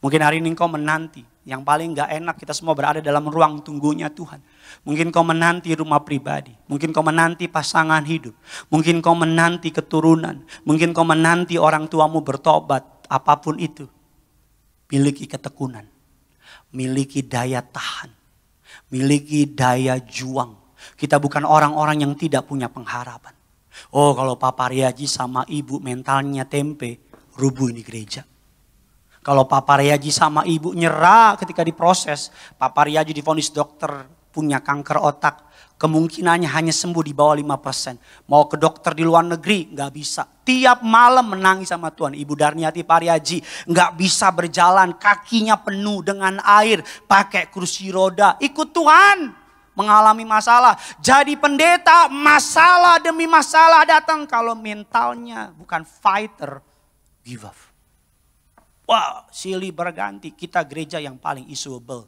Mungkin hari ini kau menanti, yang paling gak enak kita semua berada dalam ruang tunggunya Tuhan. Mungkin kau menanti rumah pribadi, mungkin kau menanti pasangan hidup, mungkin kau menanti keturunan, mungkin kau menanti orang tuamu bertobat, apapun itu. Miliki ketekunan, miliki daya tahan, miliki daya juang. Kita bukan orang-orang yang tidak punya pengharapan. Oh, kalau Papa Riaji sama ibu mentalnya tempe, rubuh ini gereja. Kalau Papa Riaji sama ibu nyerah ketika diproses, Papa Riaji divonis dokter punya kanker otak, kemungkinannya hanya sembuh di bawah 5%. Mau ke dokter di luar negeri, nggak bisa. Tiap malam menangis sama Tuhan. Ibu Darniati Pariaji nggak bisa berjalan, kakinya penuh dengan air, pakai kursi roda, ikut Tuhan. Mengalami masalah, jadi pendeta, masalah demi masalah datang. Kalau mentalnya bukan fighter, give up. Wah, silih berganti. Kita gereja yang paling issuable.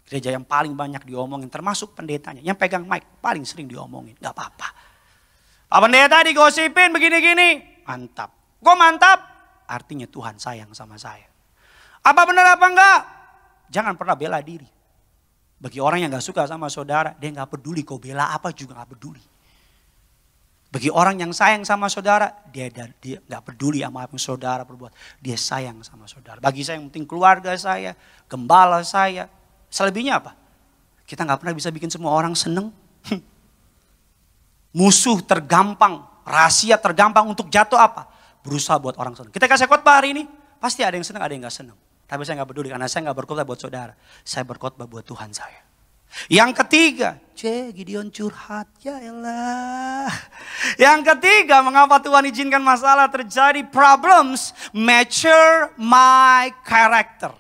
Gereja yang paling banyak diomongin. Termasuk pendetanya. Yang pegang mic paling sering diomongin. Gak apa-apa. Pak pendeta digosipin begini-gini. Mantap. Kok mantap? Artinya Tuhan sayang sama saya. Apa benar apa enggak? Jangan pernah bela diri. Bagi orang yang gak suka sama saudara. Dia gak peduli kau bela apa juga gak peduli. Bagi orang yang sayang sama saudara, dia gak peduli sama apa yang saudara perbuat. Dia sayang sama saudara. Bagi saya yang penting keluarga saya, gembala saya. Selebihnya apa? Kita gak pernah bisa bikin semua orang seneng. Musuh tergampang, rahasia tergampang untuk jatuh apa? Berusaha buat orang seneng. Kita kasih khotbah hari ini, pasti ada yang seneng, ada yang gak seneng. Tapi saya gak peduli karena saya gak berkhotbah buat saudara. Saya berkhotbah buat Tuhan saya. Yang ketiga, Gideon curhat, ya elah. Yang ketiga, mengapa Tuhan izinkan masalah terjadi? Problems mature my character.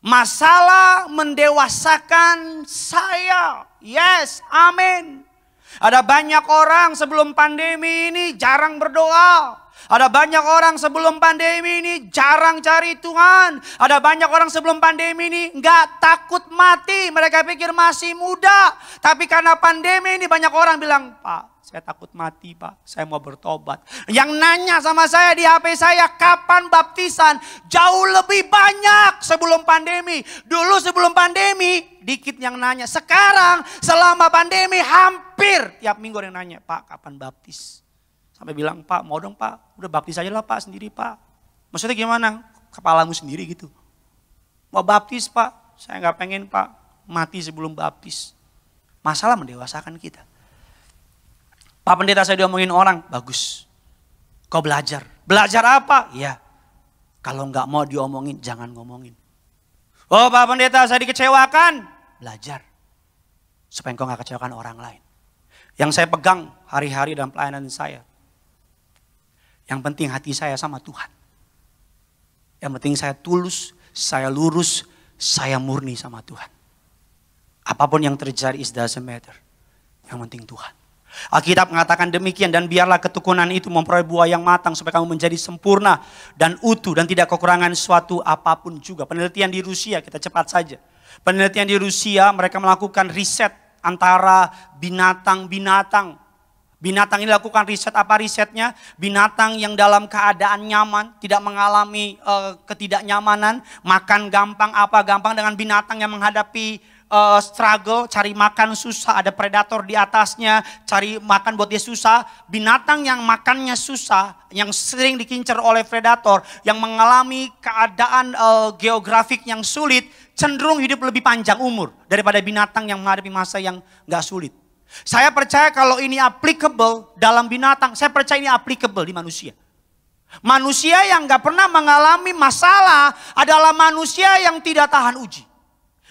Masalah mendewasakan saya. Yes, amin. Ada banyak orang sebelum pandemi ini jarang berdoa. Ada banyak orang sebelum pandemi ini jarang cari Tuhan. Ada banyak orang sebelum pandemi ini gak takut mati. Mereka pikir masih muda. Tapi karena pandemi ini banyak orang bilang, Pak, saya takut mati Pak. Saya mau bertobat. Yang nanya sama saya di HP saya, kapan baptisan? Jauh lebih banyak sebelum pandemi. Dulu sebelum pandemi, dikit yang nanya. Sekarang selama pandemi hampir tiap minggu ada yang nanya, Pak kapan baptis? Sampai bilang, Pak mau dong Pak, udah baptis aja lah Pak sendiri Pak. Maksudnya gimana? Kepalamu sendiri gitu. Mau baptis Pak, saya gak pengen Pak mati sebelum baptis. Masalah mendewasakan kita. Pak pendeta saya diomongin orang, bagus. Kau belajar. Belajar apa? Iya. Kalau gak mau diomongin, jangan ngomongin. Oh Pak pendeta saya dikecewakan. Belajar. Supaya engkau gak kecewakan orang lain. Yang saya pegang hari-hari dalam pelayanan saya. Yang penting hati saya sama Tuhan. Yang penting saya tulus, saya lurus, saya murni sama Tuhan. Apapun yang terjadi, it doesn't matter. Yang penting Tuhan. Alkitab mengatakan demikian, dan biarlah ketekunan itu memperoleh buah yang matang supaya kamu menjadi sempurna dan utuh dan tidak kekurangan suatu apapun juga. Penelitian di Rusia, kita cepat saja. Penelitian di Rusia mereka melakukan riset antara binatang-binatang. Binatang ini lakukan riset, apa risetnya? Binatang yang dalam keadaan nyaman, tidak mengalami ketidaknyamanan, makan gampang, apa gampang, dengan binatang yang menghadapi struggle, cari makan susah, ada predator di atasnya, cari makan buat dia susah. Binatang yang makannya susah, yang sering dikincar oleh predator, yang mengalami keadaan geografik yang sulit, cenderung hidup lebih panjang umur daripada binatang yang menghadapi masa yang gak sulit. Saya percaya kalau ini applicable dalam binatang, saya percaya ini applicable di manusia. Manusia yang gak pernah mengalami masalah adalah manusia yang tidak tahan uji.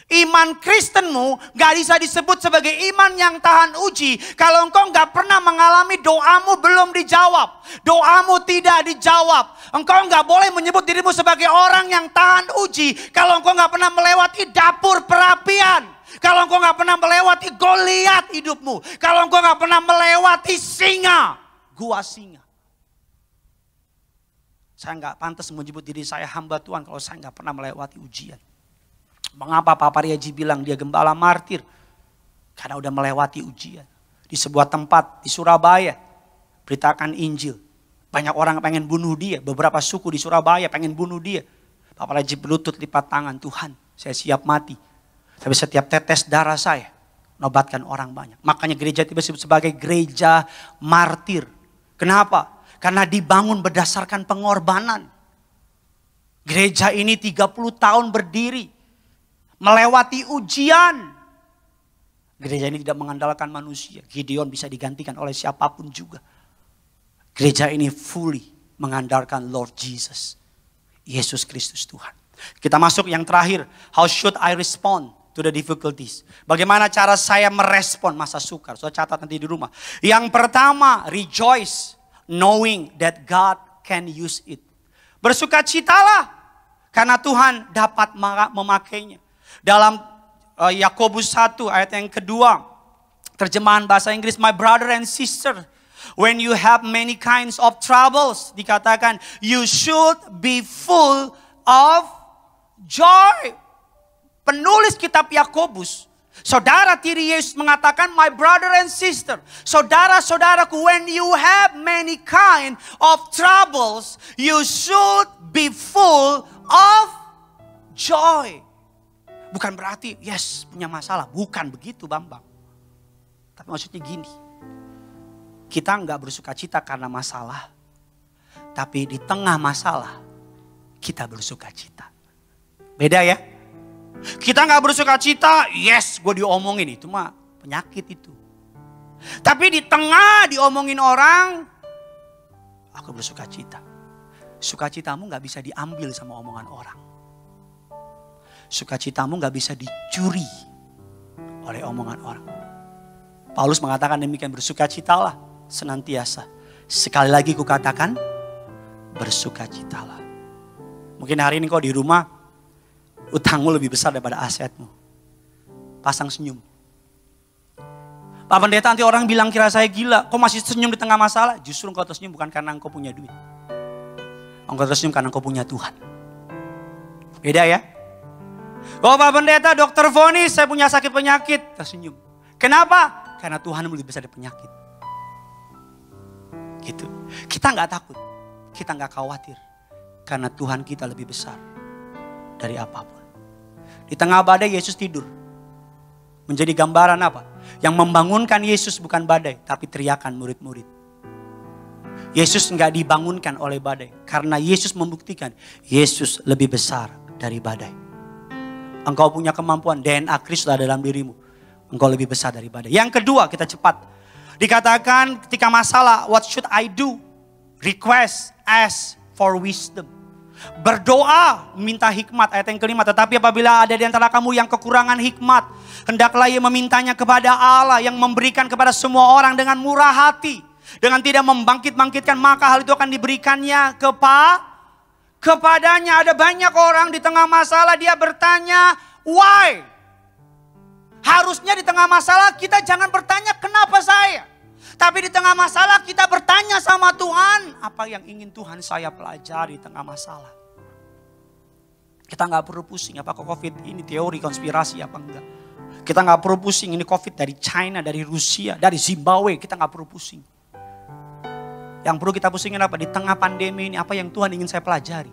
Iman Kristenmu gak bisa disebut sebagai iman yang tahan uji kalau engkau gak pernah mengalami doamu belum dijawab. Doamu tidak dijawab. Engkau gak boleh menyebut dirimu sebagai orang yang tahan uji kalau engkau gak pernah melewati dapur perapian. Kalau engkau gak pernah melewati Goliat hidupmu. Kalau engkau gak pernah melewati singa, gua singa. Saya nggak pantas menyebut diri saya hamba Tuhan kalau saya nggak pernah melewati ujian. Mengapa Pak Pariaji bilang dia gembala martir? Karena udah melewati ujian. Di sebuah tempat di Surabaya, beritakan Injil. Banyak orang pengen bunuh dia, beberapa suku di Surabaya pengen bunuh dia. Pak Pariaji berlutut lipat tangan, Tuhan saya siap mati. Tapi setiap tetes darah saya, nobatkan orang banyak. Makanya gereja itu disebut sebagai gereja martir. Kenapa? Karena dibangun berdasarkan pengorbanan. Gereja ini 30 tahun berdiri. Melewati ujian. Gereja ini tidak mengandalkan manusia. Gideon bisa digantikan oleh siapapun juga. Gereja ini fully mengandalkan Lord Jesus. Yesus Kristus Tuhan. Kita masuk yang terakhir. How should I respond to the difficulties? Bagaimana cara saya merespon masa sukar? So catat nanti di rumah. Yang pertama, rejoice knowing that God can use it. Bersukacitalah karena Tuhan dapat memakainya. Dalam Yakobus 1 ayat yang kedua, terjemahan bahasa Inggris, my brother and sister, when you have many kinds of troubles, dikatakan you should be full of joy. Penulis kitab Yakobus, saudara tiri Yesus mengatakan, my brother and sister, saudara-saudaraku, when you have many kind of troubles, you should be full of joy. Bukan berarti, yes punya masalah. Bukan begitu Bambang. Tapi maksudnya gini. Kita nggak bersuka cita karena masalah. Tapi di tengah masalah, kita bersuka cita. Beda ya. Kita nggak bersuka cita, yes gue diomongin. Itu mah penyakit itu. Tapi di tengah diomongin orang, aku bersuka cita. Sukacitamu nggak bisa diambil sama omongan orang. Sukacitamu gak bisa dicuri oleh omongan orang. Paulus mengatakan demikian, bersukacitalah senantiasa. Sekali lagi kukatakan, bersukacitalah. Mungkin hari ini kau di rumah, utangmu lebih besar daripada asetmu. Pasang senyum. Pak Pendeta, nanti orang bilang kira saya gila. Kok masih senyum di tengah masalah? Justru engkau tersenyum bukan karena engkau punya duit. Engkau tersenyum karena engkau punya Tuhan. Beda ya? Oh Pak Pendeta, dokter vonis saya punya sakit penyakit. Tersenyum. Kenapa? Karena Tuhan lebih besar dari penyakit. Gitu. Kita gak takut. Kita gak khawatir. Karena Tuhan kita lebih besar dari apapun. Di tengah badai Yesus tidur. Menjadi gambaran apa? Yang membangunkan Yesus bukan badai, tapi teriakan murid-murid. Yesus gak dibangunkan oleh badai. Karena Yesus membuktikan Yesus lebih besar dari badai. Engkau punya kemampuan, DNA Kristus ada dalam dirimu. Engkau lebih besar dari badai. Yang kedua, kita cepat. Dikatakan ketika masalah, what should I do? Request, ask for wisdom. Berdoa, minta hikmat. Ayat yang kelima, tetapi apabila ada di antara kamu yang kekurangan hikmat, hendaklah ia memintanya kepada Allah yang memberikan kepada semua orang dengan murah hati. Dengan tidak membangkit-bangkitkan, maka hal itu akan diberikannya kepadanya. Ada banyak orang di tengah masalah dia bertanya, why? Harusnya di tengah masalah kita jangan bertanya kenapa saya. Tapi di tengah masalah kita bertanya sama Tuhan, apa yang ingin Tuhan saya pelajari di tengah masalah. Kita gak perlu pusing apakah COVID ini teori konspirasi apa enggak. Kita gak perlu pusing ini COVID dari China, dari Rusia, dari Zimbabwe. Kita gak perlu pusing. Yang perlu kita pusingin apa? Di tengah pandemi ini apa yang Tuhan ingin saya pelajari.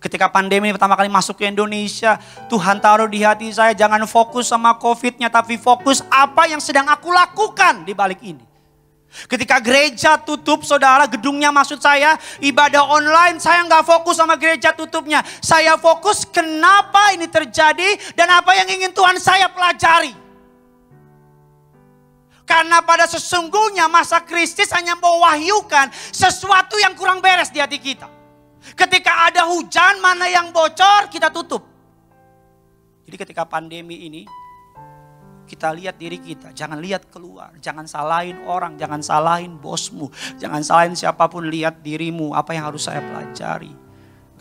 Ketika pandemi pertama kali masuk ke Indonesia, Tuhan taruh di hati saya jangan fokus sama COVID-nya, tapi fokus apa yang sedang aku lakukan di balik ini. Ketika gereja tutup, saudara, gedungnya maksud saya, ibadah online, saya nggak fokus sama gereja tutupnya. Saya fokus kenapa ini terjadi dan apa yang ingin Tuhan saya pelajari. Karena pada sesungguhnya masa Kristus hanya mewahyukan sesuatu yang kurang beres di hati kita. Ketika ada hujan, mana yang bocor, kita tutup. Jadi ketika pandemi ini, kita lihat diri kita. Jangan lihat keluar. Jangan salahin orang. Jangan salahin bosmu. Jangan salahin siapapun. Lihat dirimu. Apa yang harus saya pelajari.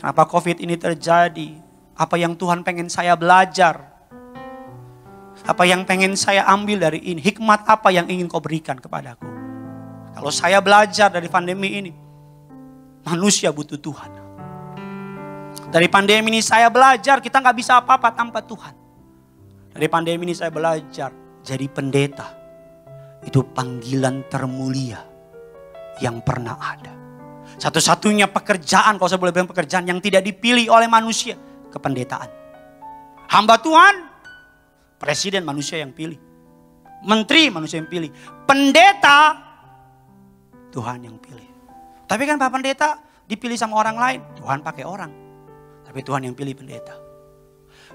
Kenapa COVID ini terjadi. Apa yang Tuhan pengen saya belajar. Apa yang pengen saya ambil dari ini. Hikmat apa yang ingin kau berikan kepadaku. Kalau saya belajar dari pandemi ini. Manusia butuh Tuhan. Dari pandemi ini saya belajar kita gak bisa apa-apa tanpa Tuhan. Dari pandemi ini saya belajar jadi pendeta. Itu panggilan termulia yang pernah ada. Satu-satunya pekerjaan, kalau saya boleh bilang pekerjaan yang tidak dipilih oleh manusia, kependetaan. Hamba Tuhan, presiden manusia yang pilih. Menteri manusia yang pilih. Pendeta, Tuhan yang pilih. Tapi kan Pak Pendeta dipilih sama orang lain. Tuhan pakai orang. Tapi Tuhan yang pilih pendeta.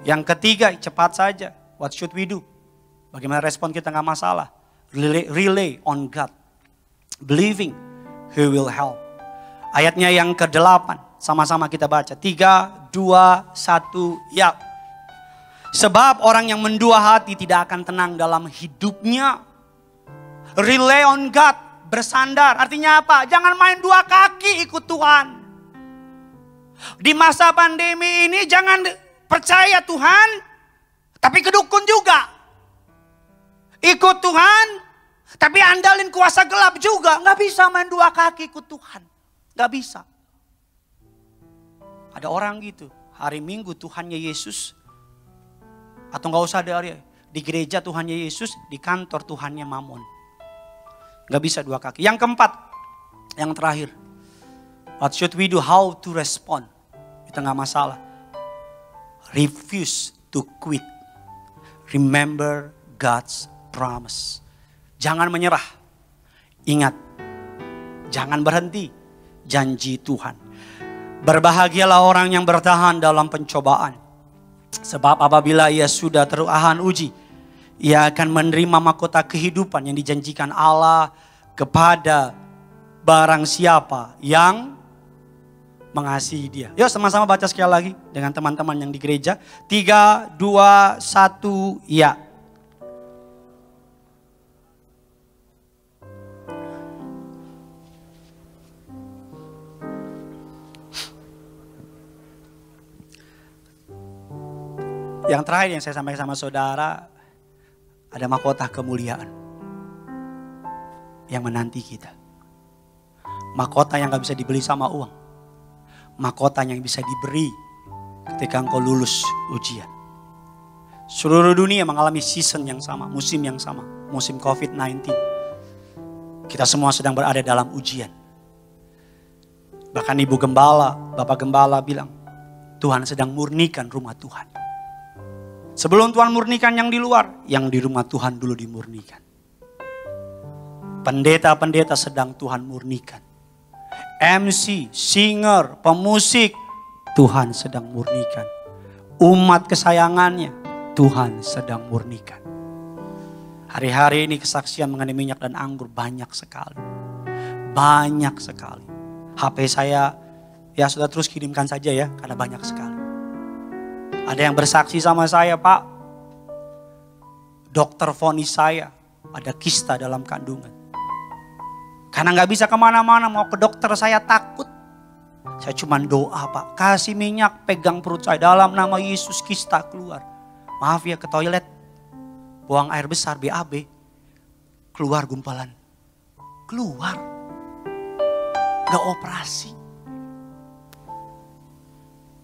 Yang ketiga, cepat saja. What should we do? Bagaimana respon kita gak masalah. Rely on God. Believing He will help. Ayatnya yang ke-8. Sama-sama kita baca. 3, 2, 1, ya. Sebab orang yang mendua hati tidak akan tenang dalam hidupnya. Rely on God. Bersandar. Artinya apa? Jangan main dua kaki ikut Tuhan. Di masa pandemi ini jangan percaya Tuhan. Tapi kedukun juga. Ikut Tuhan. Tapi andalin kuasa gelap juga. Gak bisa main dua kaki ikut Tuhan. Gak bisa. Ada orang gitu. Hari Minggu Tuhannya Yesus. Atau gak usah di gereja Tuhannya Yesus. Di kantor Tuhannya Mamon. Gak bisa dua kaki. Yang keempat. Yang terakhir. What should we do? How to respond? Itu gak masalah. Refuse to quit. Remember God's promise. Jangan menyerah. Ingat. Jangan berhenti. Janji Tuhan. Berbahagialah orang yang bertahan dalam pencobaan. Sebab apabila ia sudah teruahan uji, ia akan menerima mahkota kehidupan yang dijanjikan Allah kepada barang siapa yang mengasihi dia. Yuk sama-sama baca sekali lagi dengan teman-teman yang di gereja. 3, 2, 1, ya. Yang terakhir yang saya sampaikan sama saudara, ada mahkota kemuliaan yang menanti kita. Mahkota yang gak bisa dibeli sama uang. Mahkota yang bisa diberi ketika engkau lulus ujian. Seluruh dunia mengalami season yang sama, musim yang sama. Musim COVID-19. Kita semua sedang berada dalam ujian. Bahkan Ibu Gembala, Bapak Gembala bilang, Tuhan sedang murnikan rumah Tuhan. Sebelum Tuhan murnikan yang di luar, yang di rumah Tuhan dulu dimurnikan. Pendeta-pendeta sedang Tuhan murnikan. MC, singer, pemusik, Tuhan sedang murnikan. Umat kesayangannya, Tuhan sedang murnikan. Hari-hari ini kesaksian mengenai minyak dan anggur banyak sekali. Banyak sekali. HP saya, ya sudah terus kirimkan saja ya, karena banyak sekali. Ada yang bersaksi sama saya, Pak. Dokter vonis saya ada kista dalam kandungan. Karena gak bisa kemana-mana, mau ke dokter saya takut. Saya cuma doa, Pak. Kasih minyak, pegang perut saya. Dalam nama Yesus kista keluar. Maaf ya, ke toilet. Buang air besar, BAB. Keluar gumpalan. Keluar. Gak operasi.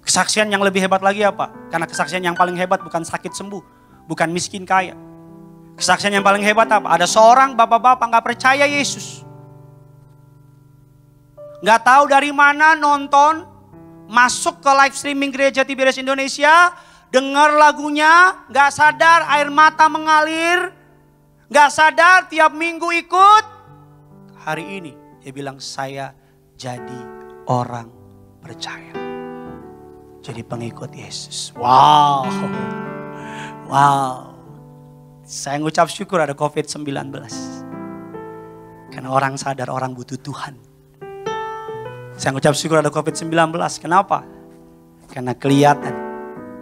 Kesaksian yang lebih hebat lagi apa? Karena kesaksian yang paling hebat bukan sakit sembuh. Bukan miskin kaya. Kesaksian yang paling hebat apa? Ada seorang bapak-bapak gak percaya Yesus. Gak tahu dari mana nonton. Masuk ke live streaming Gereja Tiberias Indonesia. Dengar lagunya. Gak sadar air mata mengalir. Gak sadar tiap minggu ikut. Hari ini dia bilang saya jadi orang percaya. Jadi pengikut Yesus. Wow. Wow. Saya ngucap syukur ada COVID-19. Karena orang sadar orang butuh Tuhan. Saya ngucap syukur ada COVID-19. Kenapa? Karena kelihatan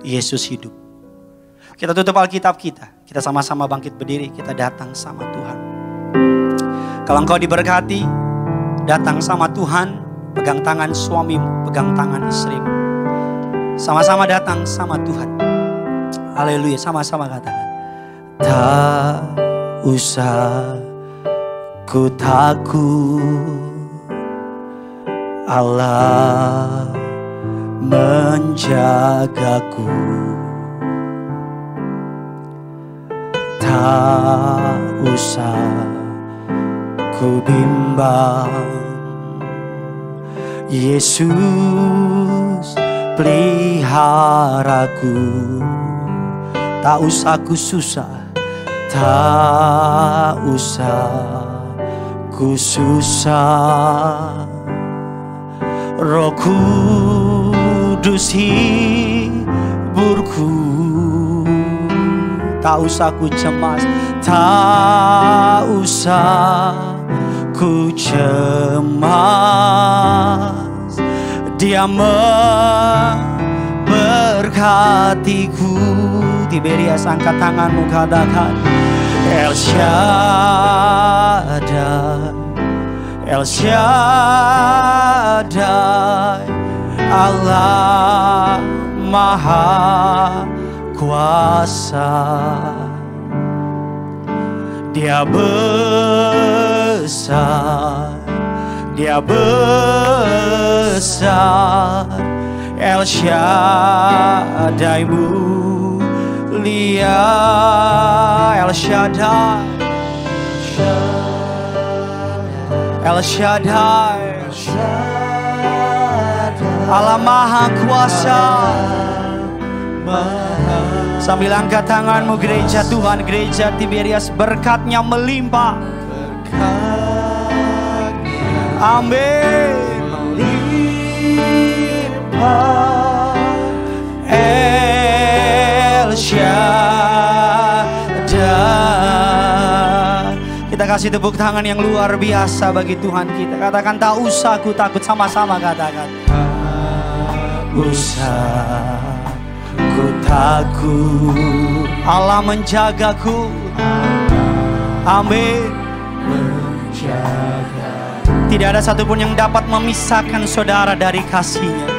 Yesus hidup. Kita tutup Alkitab kita. Kita sama-sama bangkit berdiri. Kita datang sama Tuhan. Kalau engkau diberkati, datang sama Tuhan. Pegang tangan suamimu, pegang tangan istrimu. Sama-sama datang sama Tuhan. Haleluya, sama-sama katakan. Tak usah ku takut, Allah menjagaku, tak usah ku bimbang. Yesus peliharaku, tak usah ku susah, tak usah ku susah. Roh Kudus hiburku, tak usah ku cemas, tak usah ku cemas. Dia memberkatiku. Tiberias, angkat tanganmu, katakan El Shaddai, El Shaddai, Allah Maha Kuasa. Dia besar, Dia besar, El Shaddai mulia, El Shaddai, El Shaddai, Allah Maha Kuasa. Sambil angkat tanganmu, gereja Tuhan, gereja Tiberias, berkatnya melimpah. Amin. Melimpah. El Shaddai. Kita kasih tepuk tangan yang luar biasa bagi Tuhan kita. Katakan tak usah ku takut, sama-sama katakan. Tak usah ku takut, Allah menjagaku. Amin. Tidak ada satupun yang dapat memisahkan saudara dari kasih-Nya.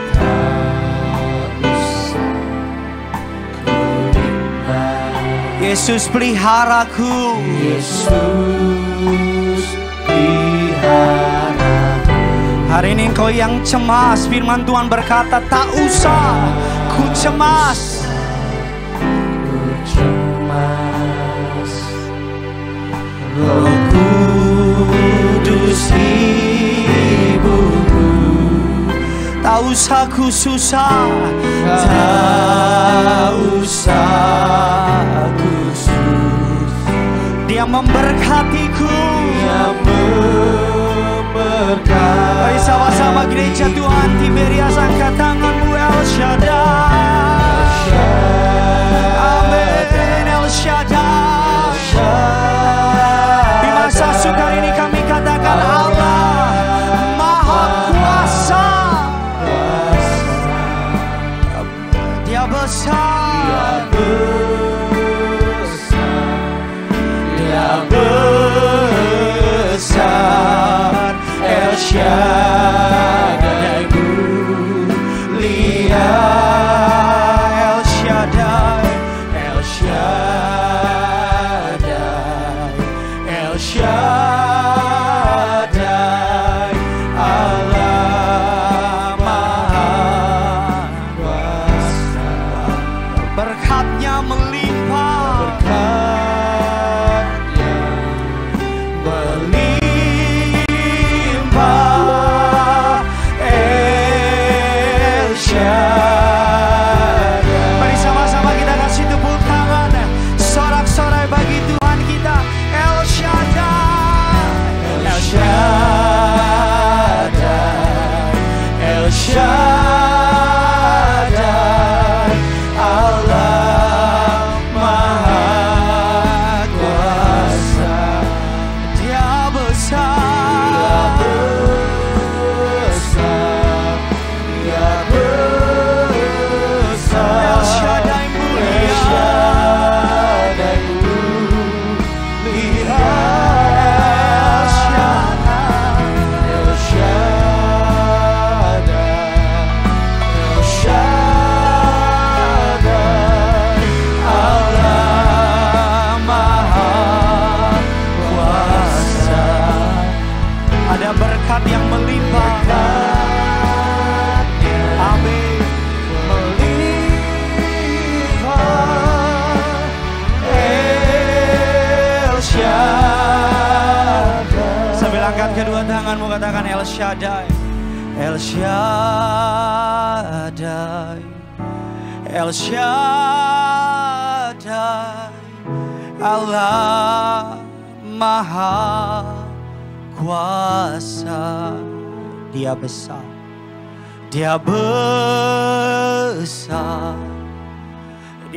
Yesus peliharaku, Yesus peliharaku. Hari ini engkau yang cemas, firman Tuhan berkata tak usah ku cemas. Ku cemas, Roh Kudus hiburku, tak usah ku susah, tak usah ku susah. Dia memberkatiku, Dia memberkati. Mari sama-sama gereja Tuhan Tiberias, angkat tanganmu. El Shaddai, amin. El Shaddai. Di masa sukar ini kami katakan Allah Maha Kuasa. Dia besar, Dia besar, El Shaddai Angkat tanganmu, katakan El Shaddai. El Shaddai, El Shaddai, Allah Maha Kuasa. Dia besar, Dia besar,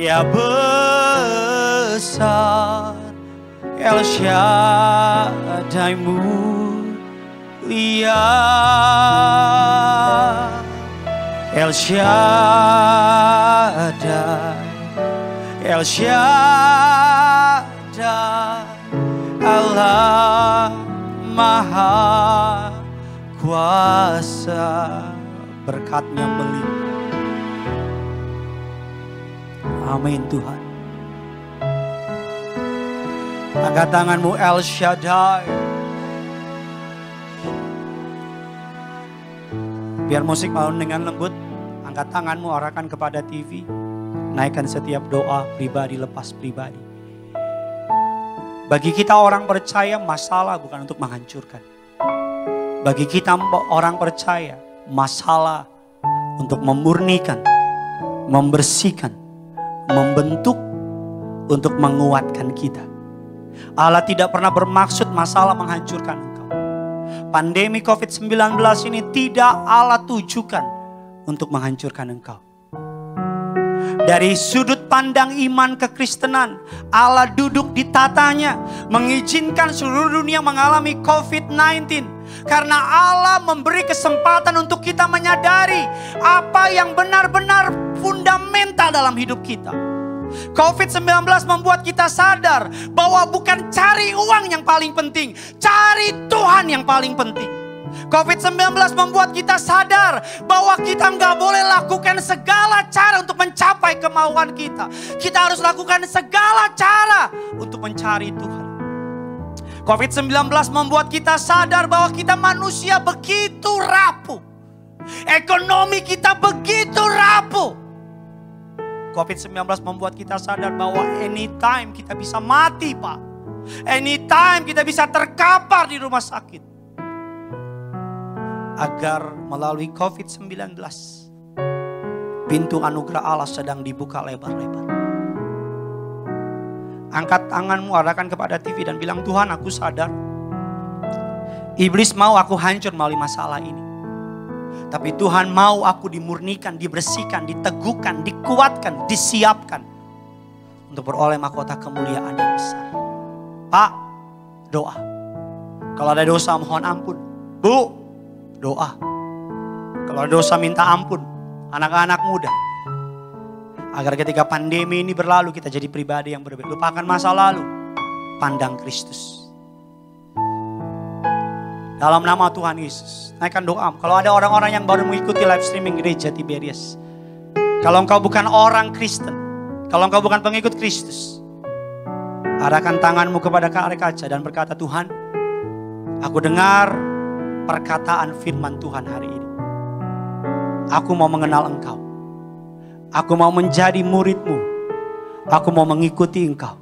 Dia besar. El Shaddai mulia, El Shaddai, El Shaddai, Allah Maha Kuasa. Berkat-Nya melimpah. Amin Tuhan. Angkat tanganmu, El Shaddai. Biar musik mau dengan lembut. Angkat tanganmu, arahkan kepada TV. Naikkan setiap doa pribadi lepas pribadi. Bagi kita orang percaya, masalah bukan untuk menghancurkan. Bagi kita orang percaya, masalah untuk memurnikan, membersihkan, membentuk, untuk menguatkan kita. Allah tidak pernah bermaksud masalah menghancurkan engkau. Pandemi COVID-19 ini tidak Allah tujukan untuk menghancurkan engkau. Dari sudut pandang iman kekristenan, Allah duduk di tatanya, mengizinkan seluruh dunia mengalami COVID-19. Karena Allah memberi kesempatan untuk kita menyadari apa yang benar-benar fundamental dalam hidup kita. COVID-19 membuat kita sadar bahwa bukan cari uang yang paling penting, cari Tuhan yang paling penting. COVID-19 membuat kita sadar bahwa kita nggak boleh lakukan segala cara untuk mencapai kemauan kita. Kita harus lakukan segala cara untuk mencari Tuhan. COVID-19 membuat kita sadar bahwa kita manusia begitu rapuh. Ekonomi kita begitu rapuh. COVID-19 membuat kita sadar bahwa anytime kita bisa mati, Pak. Anytime kita bisa terkapar di rumah sakit. Agar melalui COVID-19, pintu anugerah Allah sedang dibuka lebar-lebar. Angkat tanganmu, arahkan kepada TV dan bilang, Tuhan, aku sadar iblis mau aku hancur melalui masalah ini. Tapi Tuhan mau aku dimurnikan, dibersihkan, diteguhkan, dikuatkan, disiapkan untuk beroleh mahkota kemuliaan yang besar. Pak, doa. Kalau ada dosa mohon ampun. Bu, doa. Kalau ada dosa minta ampun. Anak-anak muda. Agar ketika pandemi ini berlalu kita jadi pribadi yang berbeda. Lupakan masa lalu. Pandang Kristus. Dalam nama Tuhan Yesus. Naikkan doa. Kalau ada orang-orang yang baru mengikuti live streaming gereja Tiberias. Kalau engkau bukan orang Kristen. Kalau engkau bukan pengikut Kristus. Arahkan tanganmu kepada kaca dan berkata, Tuhan, aku dengar perkataan firman Tuhan hari ini. Aku mau mengenal engkau. Aku mau menjadi muridmu. Aku mau mengikuti engkau.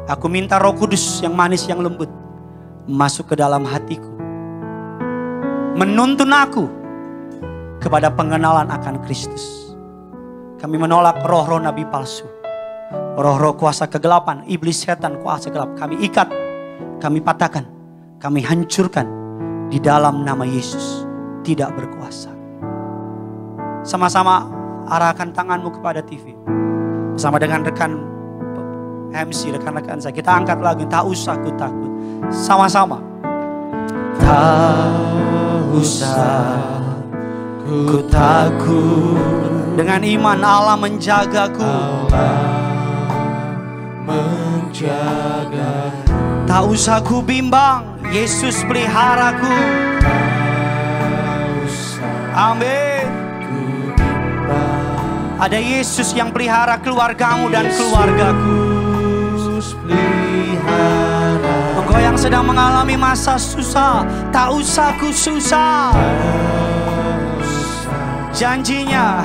Aku minta Roh Kudus yang manis, yang lembut masuk ke dalam hatiku. Menuntun aku kepada pengenalan akan Kristus. Kami menolak roh-roh nabi palsu. Roh-roh kuasa kegelapan, iblis setan kuasa gelap. Kami ikat, kami patahkan, kami hancurkan di dalam nama Yesus. Tidak berkuasa. Sama-sama arahkan tanganmu kepada TV. Bersama dengan rekan MC, rekan-rekan saya. Kita angkat lagu, tak usah ku takut. Sama-sama. Tak usah ku takut. Dengan iman Allah menjagaku. Allah menjagaku. Tak usah ku bimbang, Yesus peliharaku. Amin. Ada Yesus yang pelihara keluargamu dan keluargaku. Engkau yang sedang mengalami masa susah, tak usah ku susah. Janjinya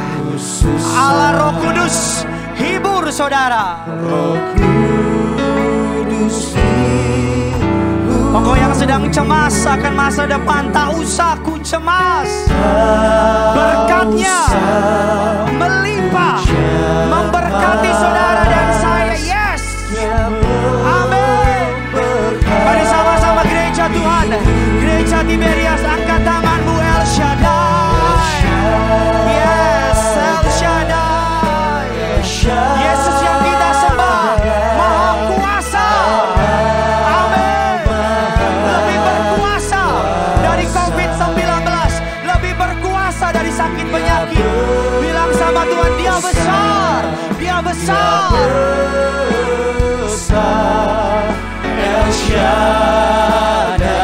Allah Roh Kudus hibur saudara. Roh Kudus hibur Engkau yang sedang cemas akan masa depan, tak usah ku cemas. Berkat-Nya melimpah, memberkati saudara dan saya. Yes. Amin. Mari sama-sama gereja Tuhan, gereja Tiberias, angkat tanganmu. El Shaddai. Yes, El Shaddai. Yesus yang kita sembah, Maha Kuasa. Amin. Lebih berkuasa dari COVID-19, lebih berkuasa dari sakit penyakit. Bilang sama Tuhan, Dia besar, Dia besar. El Shaddai.